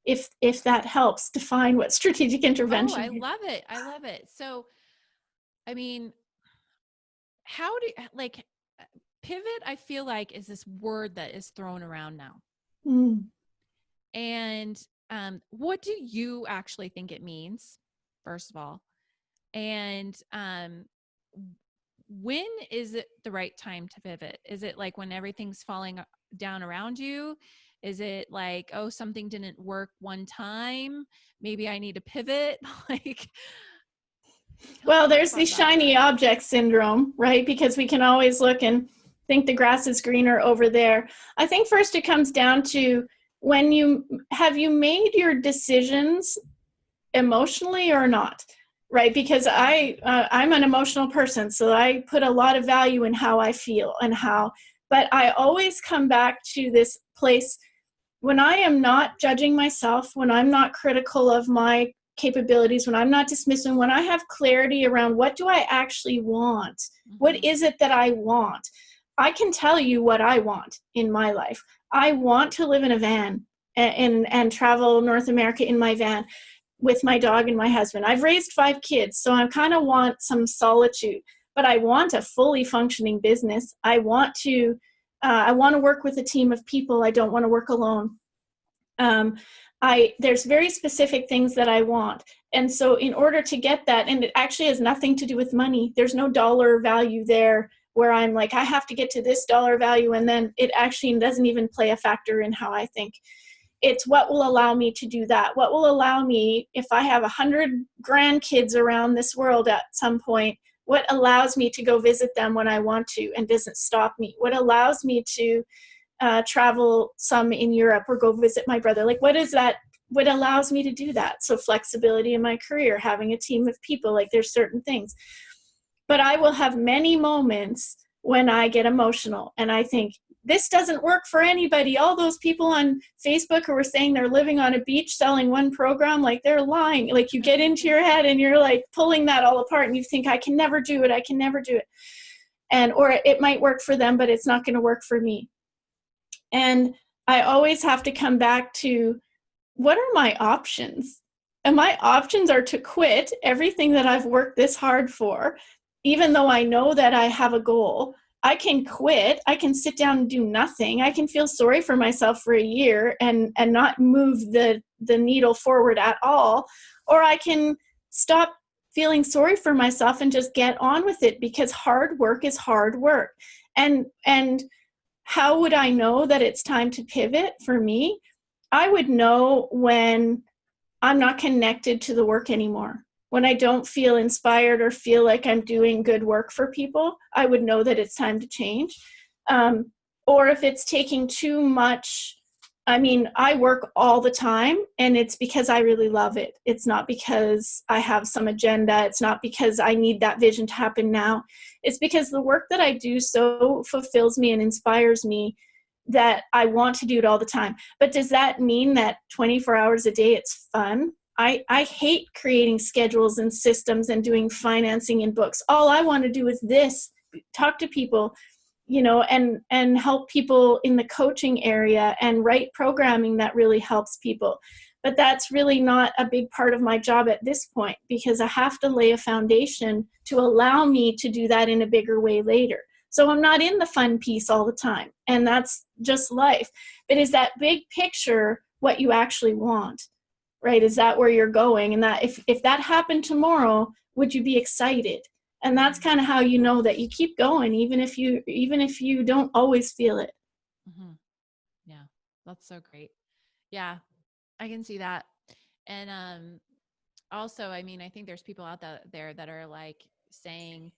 If that helps define what strategic intervention is. I love it. I love it. So, I mean, how do like pivot, I feel like, is this word that is thrown around now. And what do you actually think it means, first of all? And when is it the right time to pivot? Is it like when everything's falling down around you? Is it like, oh, something didn't work one time, maybe I need to pivot? Like, well, there's the shiny object syndrome, right? Because we can always look and think the grass is greener over there. I think first it comes down to, have you made your decisions emotionally or not, right? Because I'm an emotional person, so I put a lot of value in how I feel but I always come back to this place when I am not judging myself, when I'm not critical of my capabilities, when I'm not dismissing, when I have clarity around what do I actually want, what is it that I want, I can tell you what I want in my life. I want to live in a van and travel North America in my van with my dog and my husband. I've raised 5 kids, so I kind of want some solitude, but I want a fully functioning business. I want to work with a team of people. I don't want to work alone. There's very specific things that I want. And so in order to get that, and it actually has nothing to do with money, there's no dollar value there where I'm like, I have to get to this dollar value. And then it actually doesn't even play a factor in how I think. It's what will allow me to do that. What will allow me, if I have 100 grandkids around this world at some point, what allows me to go visit them when I want to and doesn't stop me? What allows me to travel some in Europe or go visit my brother? Like, what is that? What allows me to do that? So flexibility in my career, having a team of people, like there's certain things. But I will have many moments when I get emotional and I think, this doesn't work for anybody. All those people on Facebook who are saying they're living on a beach selling one program, like they're lying. Like you get into your head and you're like pulling that all apart and you think, I can never do it. I can never do it. And, or it might work for them, but it's not going to work for me. And I always have to come back to, what are my options? And my options are to quit everything that I've worked this hard for, even though I know that I have a goal. I can quit. I can sit down and do nothing. I can feel sorry for myself for a year and not move the needle forward at all. Or I can stop feeling sorry for myself and just get on with it, because hard work is hard work. And how would I know that it's time to pivot for me? I would know when I'm not connected to the work anymore. When I don't feel inspired or feel like I'm doing good work for people, I would know that it's time to change. Or if it's taking too much, I mean, I work all the time and it's because I really love it. It's not because I have some agenda. It's not because I need that vision to happen now. It's because the work that I do so fulfills me and inspires me that I want to do it all the time. But does that mean that 24 hours a day it's fun? I hate creating schedules and systems and doing financing and books. All I want to do is this, talk to people, and help people in the coaching area and write programming that really helps people. But that's really not a big part of my job at this point, because I have to lay a foundation to allow me to do that in a bigger way later. So I'm not in the fun piece all the time, and that's just life. But is that big picture what you actually want, right? Is that where you're going? And that if that happened tomorrow, would you be excited? And that's kind of how you know that you keep going, even if you don't always feel it. Mm-hmm. Yeah, that's so great. Yeah, I can see that. And also, I mean, I think there's people out there that are like saying,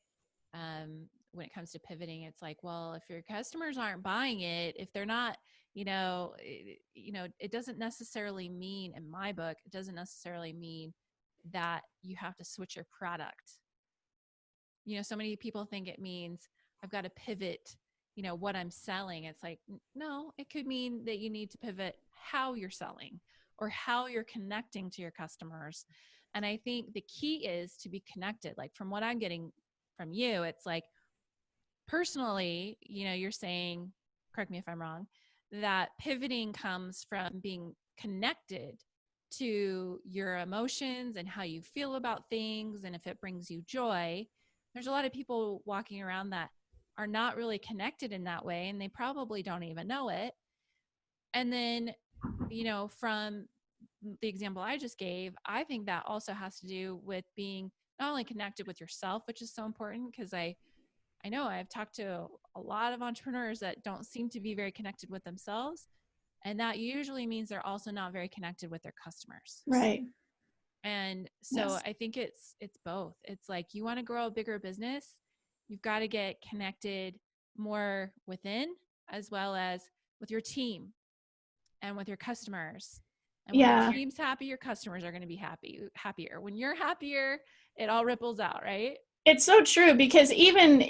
when it comes to pivoting, it's like, well, if your customers aren't buying it, if they're not, it doesn't necessarily mean, in my book, it doesn't necessarily mean that you have to switch your product. So many people think it means I've got to pivot, what I'm selling. It's like, no, it could mean that you need to pivot how you're selling or how you're connecting to your customers. And I think the key is to be connected. Like from what I'm getting from you, it's like, personally, you're saying, correct me if I'm wrong, that pivoting comes from being connected to your emotions and how you feel about things. And if it brings you joy, there's a lot of people walking around that are not really connected in that way, and they probably don't even know it. And then, from the example I just gave, I think that also has to do with being not only connected with yourself, which is so important, because I know I've talked to a lot of entrepreneurs that don't seem to be very connected with themselves. And that usually means they're also not very connected with their customers. Right. And so Yes. I think it's both. It's like, you want to grow a bigger business, you've got to get connected more within, as well as with your team and with your customers. And when your team's happy, your customers are going to be happier. When you're happier, it all ripples out, right? It's so true, because even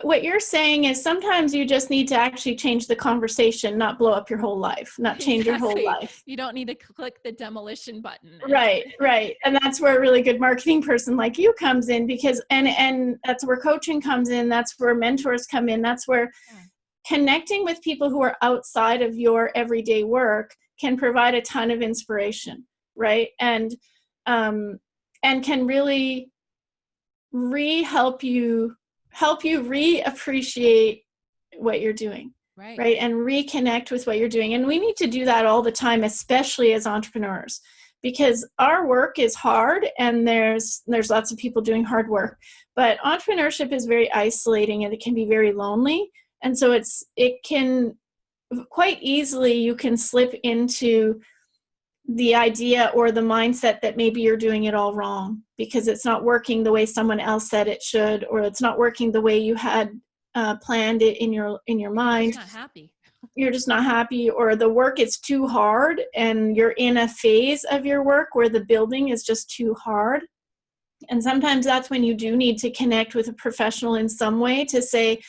what you're saying is sometimes you just need to actually change the conversation, not blow up your whole life, not change your whole Exactly. life. You don't need to click the demolition button. Right, right. And that's where a really good marketing person like you comes in, because and that's where coaching comes in, that's where mentors come in, that's where Yeah. connecting with people who are outside of your everyday work can provide a ton of inspiration, right? And can really help you reappreciate what you're doing, Right. right? And reconnect with what you're doing. And we need to do that all the time, especially as entrepreneurs, because our work is hard, and there's lots of people doing hard work, but entrepreneurship is very isolating, and it can be very lonely. And so it can quite easily, you can slip into the idea or the mindset that maybe you're doing it all wrong because it's not working the way someone else said it should, or it's not working the way you had planned it in your mind. Just not happy. You're just not happy, or the work is too hard, and you're in a phase of your work where the building is just too hard. And sometimes that's when you do need to connect with a professional in some way to say,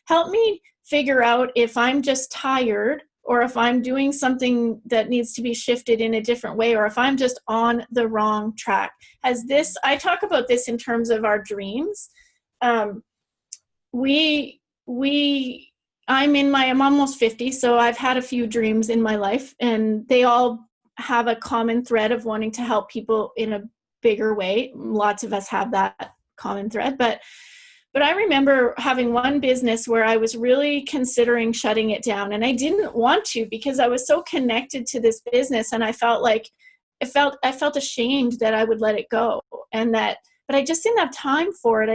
help me figure out if I'm just tired, or if I'm doing something that needs to be shifted in a different way, or if I'm just on the wrong track. I talk about this in terms of our dreams. Um, I'm almost 50, so I've had a few dreams in my life, and they all have a common thread of wanting to help people in a bigger way. Lots of us have that common thread, but I remember having one business where I was really considering shutting it down, and I didn't want to because I was so connected to this business, and I felt ashamed that I would let it go, but I just didn't have time for it.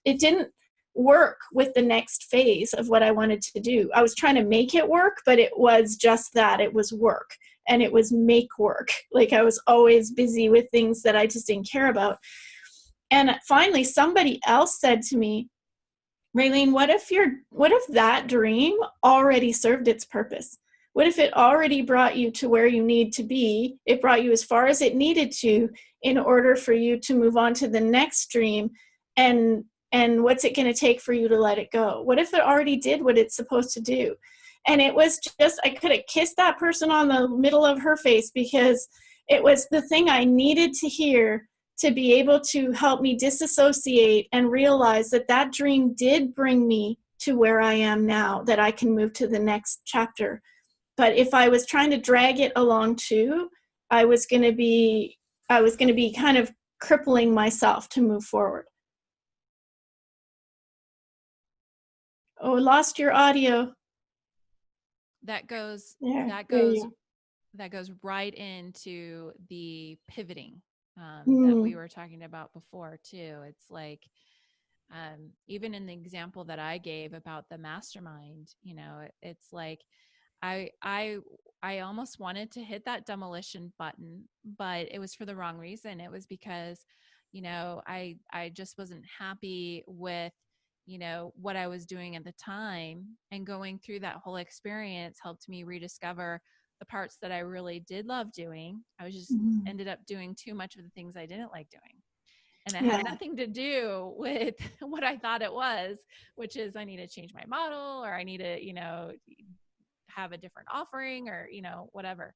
It didn't work with the next phase of what I wanted to do. I was trying to make it work, but it was just that. It was work, and it was make work. Like, I was always busy with things that I just didn't care about. And finally, somebody else said to me, Raelene, what if that dream already served its purpose? What if it already brought you to where you need to be? It brought you as far as it needed to in order for you to move on to the next dream. And what's it going to take for you to let it go? What if it already did what it's supposed to do? And it was just, I could have kissed that person on the middle of her face, because it was the thing I needed to hear to be able to help me disassociate and realize that that dream did bring me to where I am now, that I can move to the next chapter. But if I was trying to drag it along too, I was going to be kind of crippling myself to move forward. Oh, lost your audio. That goes There, that there goes you that goes right into the pivoting that go. we were talking about before too. It's like, even in the example that I gave about the mastermind, it's like I I I almost wanted to hit that demolition button, but it was for the wrong reason. It was because, I just wasn't happy with, what I was doing at the time, and going through that whole experience helped me rediscover the parts that I really did love doing. I was just Mm-hmm. ended up doing too much of the things I didn't like doing. And it Yeah. had nothing to do with what I thought it was, which is I need to change my model, or I need to, have a different offering, or, whatever.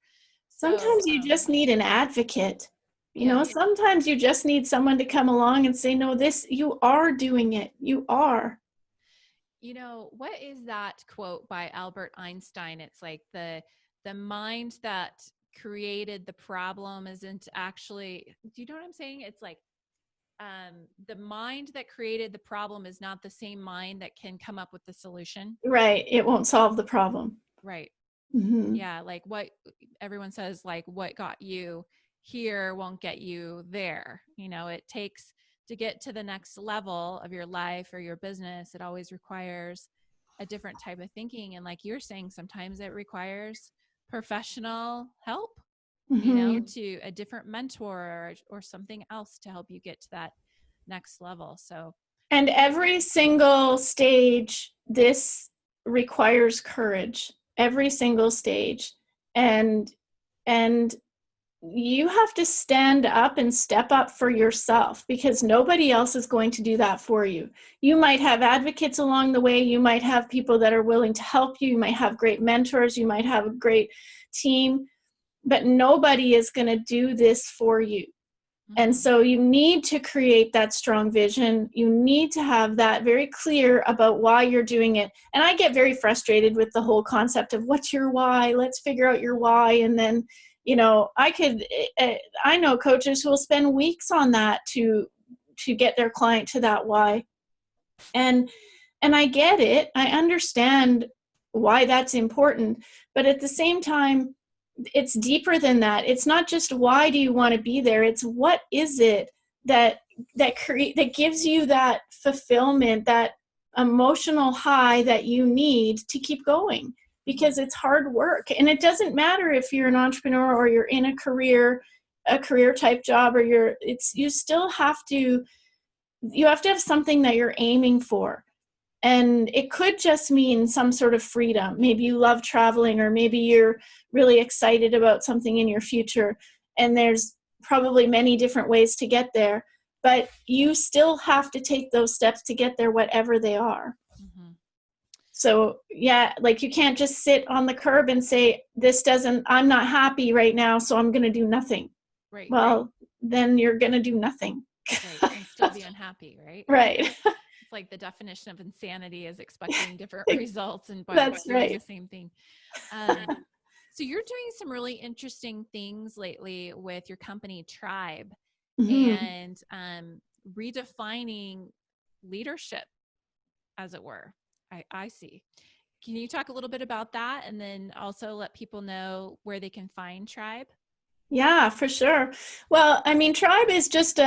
So, Sometimes you just need an advocate. yeah. Sometimes you just need someone to come along and say, no, you are doing it. You are. What is that quote by Albert Einstein? It's like the mind that created the problem isn't actually, do you know what I'm saying? It's like, the mind that created the problem is not the same mind that can come up with the solution. Right. It won't solve the problem. Right. Mm-hmm. Yeah, like what everyone says, like what got you here won't get you there. It takes, to get to the next level of your life or your business, it always requires a different type of thinking. And like you're saying, sometimes it requires professional help, Mm-hmm. to a different mentor, or something else to help you get to that next level. So, And every single stage, this requires courage. Every single stage. And you have to stand up and step up for yourself, because nobody else is going to do that for you. You might have advocates along the way. You might have people that are willing to help you. You might have great mentors. You might have a great team, but nobody is going to do this for you. And so you need to create that strong vision. You need to have that very clear about why you're doing it. And I get very frustrated with the whole concept of what's your why? Let's figure out your why. And then, I know coaches who will spend weeks on that to get their client to that why. And I get it. I understand why that's important. But at the same time, it's deeper than that. It's not just why do you want to be there. It's what is it that gives you that fulfillment, that emotional high that you need to keep going, because it's hard work. And it doesn't matter if you're an entrepreneur or you're in a career type job, or you still have to have something that you're aiming for. And it could just mean some sort of freedom. Maybe you love traveling, or maybe you're really excited about something in your future. And there's probably many different ways to get there, but you still have to take those steps to get there, whatever they are. Mm-hmm. So yeah, like you can't just sit on the curb and say, I'm not happy right now, so I'm going to do nothing. Right. Well, then you're going to do nothing. Right. And still be unhappy, right? Right. Like the definition of insanity is expecting different results and doing the same thing. So you're doing some really interesting things lately with your company Tribe, mm-hmm. and redefining leadership, as it were. I see. Can you talk a little bit about that, and then also let people know where they can find Tribe? Yeah, for sure. Well, I mean, Tribe is just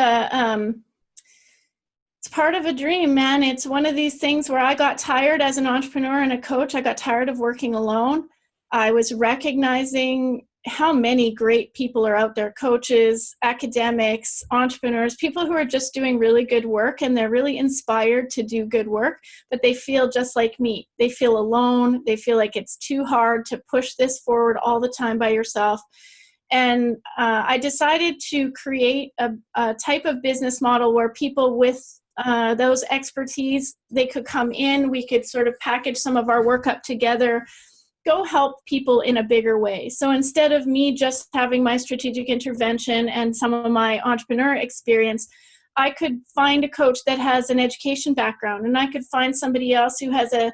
it's part of a dream, man. It's one of these things where I got tired as an entrepreneur and a coach. I got tired of working alone. I was recognizing how many great people are out there, coaches, academics, entrepreneurs, people who are just doing really good work, and they're really inspired to do good work, but they feel just like me. They feel alone. They feel like it's too hard to push this forward all the time by yourself. And I decided to create a type of business model where people with those expertise, they could come in, we could sort of package some of our work up together, go help people in a bigger way. So instead of me just having my strategic intervention and some of my entrepreneur experience, I could find a coach that has an education background, and I could find somebody else who has a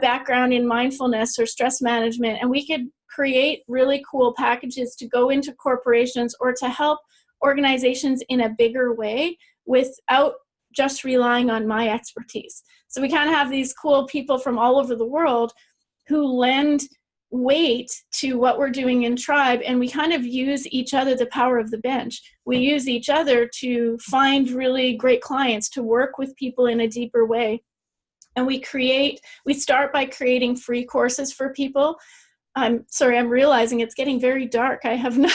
background in mindfulness or stress management, and we could create really cool packages to go into corporations or to help organizations in a bigger way without just relying on my expertise. So we kind of have these cool people from all over the world who lend weight to what we're doing in Tribe, and we kind of use each other, the power of the bench. We use each other to find really great clients, to work with people in a deeper way. And we start by creating free courses for people. I'm sorry, I'm realizing it's getting very dark. I have not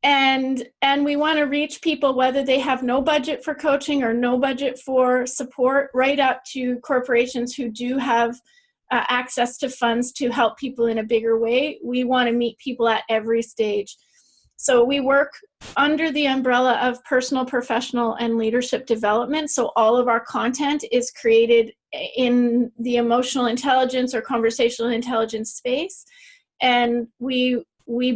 and we want to reach people whether they have no budget for coaching or no budget for support, right up to corporations who do have access to funds to help people in a bigger way. We want to meet people at every stage. So we work under the umbrella of personal, professional, and leadership development. So all of our content is created in the emotional intelligence or conversational intelligence space. And we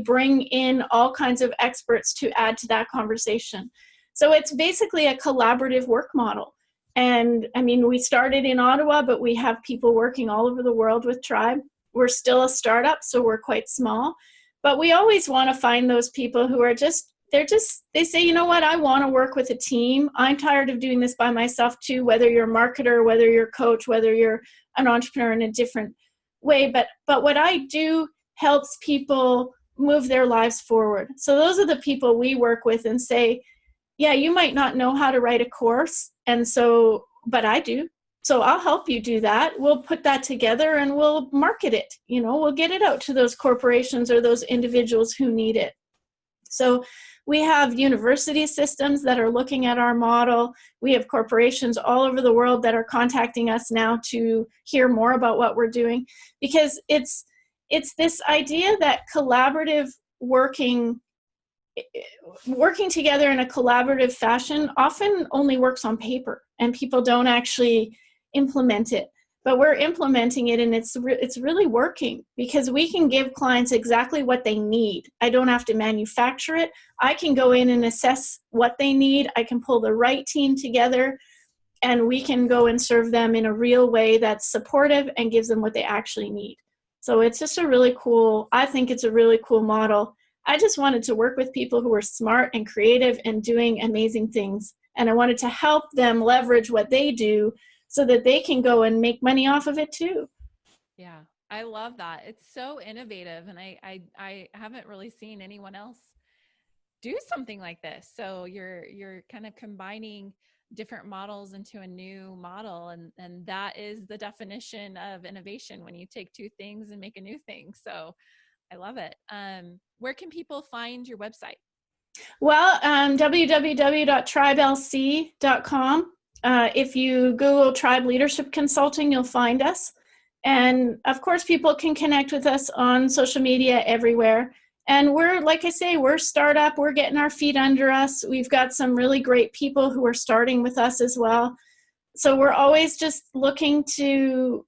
bring in all kinds of experts to add to that conversation. So it's basically a collaborative work model. And I mean, we started in Ottawa, but we have people working all over the world with Tribe. We're still a startup, so we're quite small. But we always want to find those people who are they say, you know what, I want to work with a team. I'm tired of doing this by myself too, whether you're a marketer, whether you're a coach, whether you're an entrepreneur in a different way. But what I do helps people move their lives forward. So those are the people we work with and say, yeah, you might not know how to write a course, but I do. So I'll help you do that. We'll put that together and we'll market it. We'll get it out to those corporations or those individuals who need it. So we have university systems that are looking at our model. We have corporations all over the world that are contacting us now to hear more about what we're doing, because it's it's this idea that collaborative working together in a collaborative fashion often only works on paper, and people don't actually implement it. But we're implementing it, and it's really working, because we can give clients exactly what they need. I don't have to manufacture it. I can go in and assess what they need. I can pull the right team together, and we can go and serve them in a real way that's supportive and gives them what they actually need. So it's just I think it's a really cool model. I just wanted to work with people who were smart and creative and doing amazing things. And I wanted to help them leverage what they do so that they can go and make money off of it too. Yeah, I love that. It's so innovative, and I haven't really seen anyone else do something like this. So you're kind of combining different models into a new model, and that is the definition of innovation, when you take two things and make a new thing. So I love it. Where can people find your website? Well, www.tribelc.com. If you Google Tribe Leadership Consulting, you'll find us. And of course, people can connect with us on social media everywhere. And we're, like I say, we're startup. We're getting our feet under us. We've got some really great people who are starting with us as well. So we're always just looking to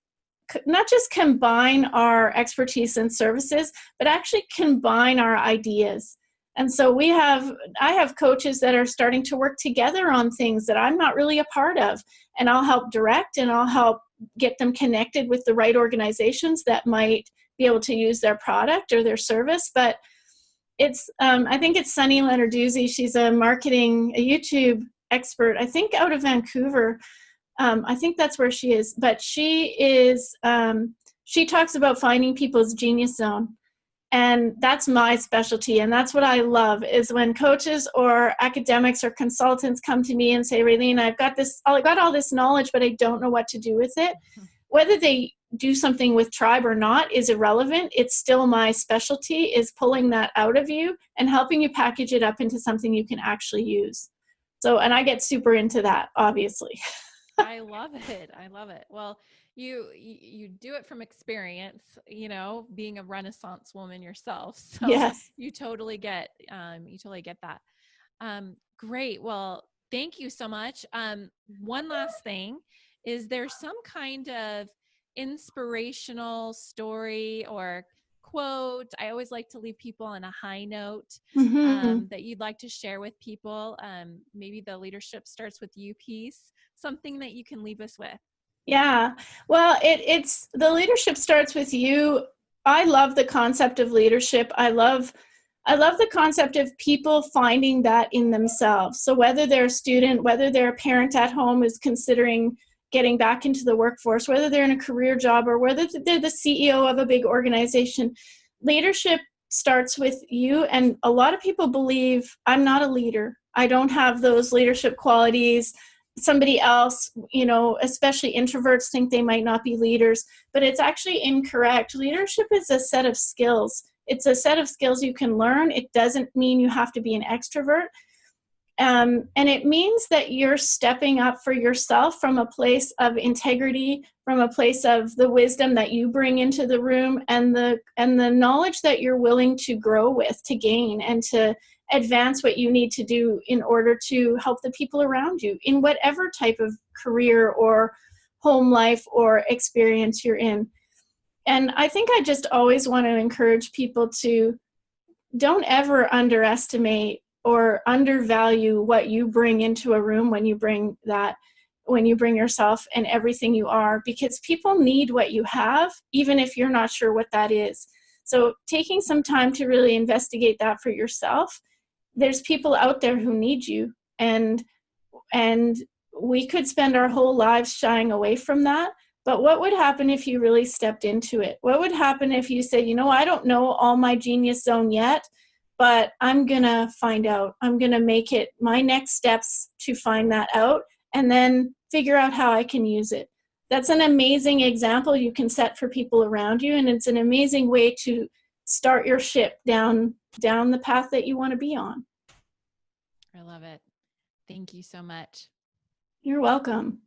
not just combine our expertise and services, but actually combine our ideas. And so I have coaches that are starting to work together on things that I'm not really a part of. And I'll help direct, and I'll help get them connected with the right organizations that might be able to use their product or their service. But I think it's Sunny Lenarduzzi. She's a YouTube expert, I think out of Vancouver. I think that's where she is. But she talks about finding people's genius zone. And that's my specialty. And that's what I love, is when coaches or academics or consultants come to me and say, Raelene, I got all this knowledge, but I don't know what to do with it. Whether they do something with Tribe or not is irrelevant. It's still my specialty, is pulling that out of you and helping you package it up into something you can actually use. So, and I get super into that, obviously. I love it. I love it. Well, you do it from experience, being a Renaissance woman yourself. So Yes. you totally get that. Great. Well, thank you so much. One last thing, is there some kind of inspirational story or quote? I always like to leave people on a high note, that you'd like to share with people. Maybe the leadership starts with you piece, something that you can leave us with. Yeah. Well, it's the leadership starts with you. I love the concept of leadership. I love the concept of people finding that in themselves. So whether they're a student, whether they're a parent at home who's considering getting back into the workforce, whether they're in a career job, or whether they're the CEO of a big organization, leadership starts with you. And a lot of people believe, I'm not a leader. I don't have those leadership qualities. Somebody else, especially introverts, think they might not be leaders, but it's actually incorrect. Leadership is a set of skills. It's a set of skills you can learn. It doesn't mean you have to be an extrovert. And it means that you're stepping up for yourself from a place of integrity, from a place of the wisdom that you bring into the room, and the knowledge that you're willing to grow with, to gain, and to advance what you need to do in order to help the people around you in whatever type of career or home life or experience you're in. And I think I just always want to encourage people to don't ever underestimate or undervalue what you bring into a room when you bring yourself and everything you are, because people need what you have, even if you're not sure what that is. So taking some time to really investigate that for yourself. There's people out there who need you, and we could spend our whole lives shying away from that. But what would happen if you really stepped into it? What would happen if you said, I don't know all my genius zone yet, but I'm going to find out. I'm going to make it my next steps to find that out, and then figure out how I can use it. That's an amazing example you can set for people around you, and it's an amazing way to start your ship down the path that you want to be on. I love it. Thank you so much. You're welcome.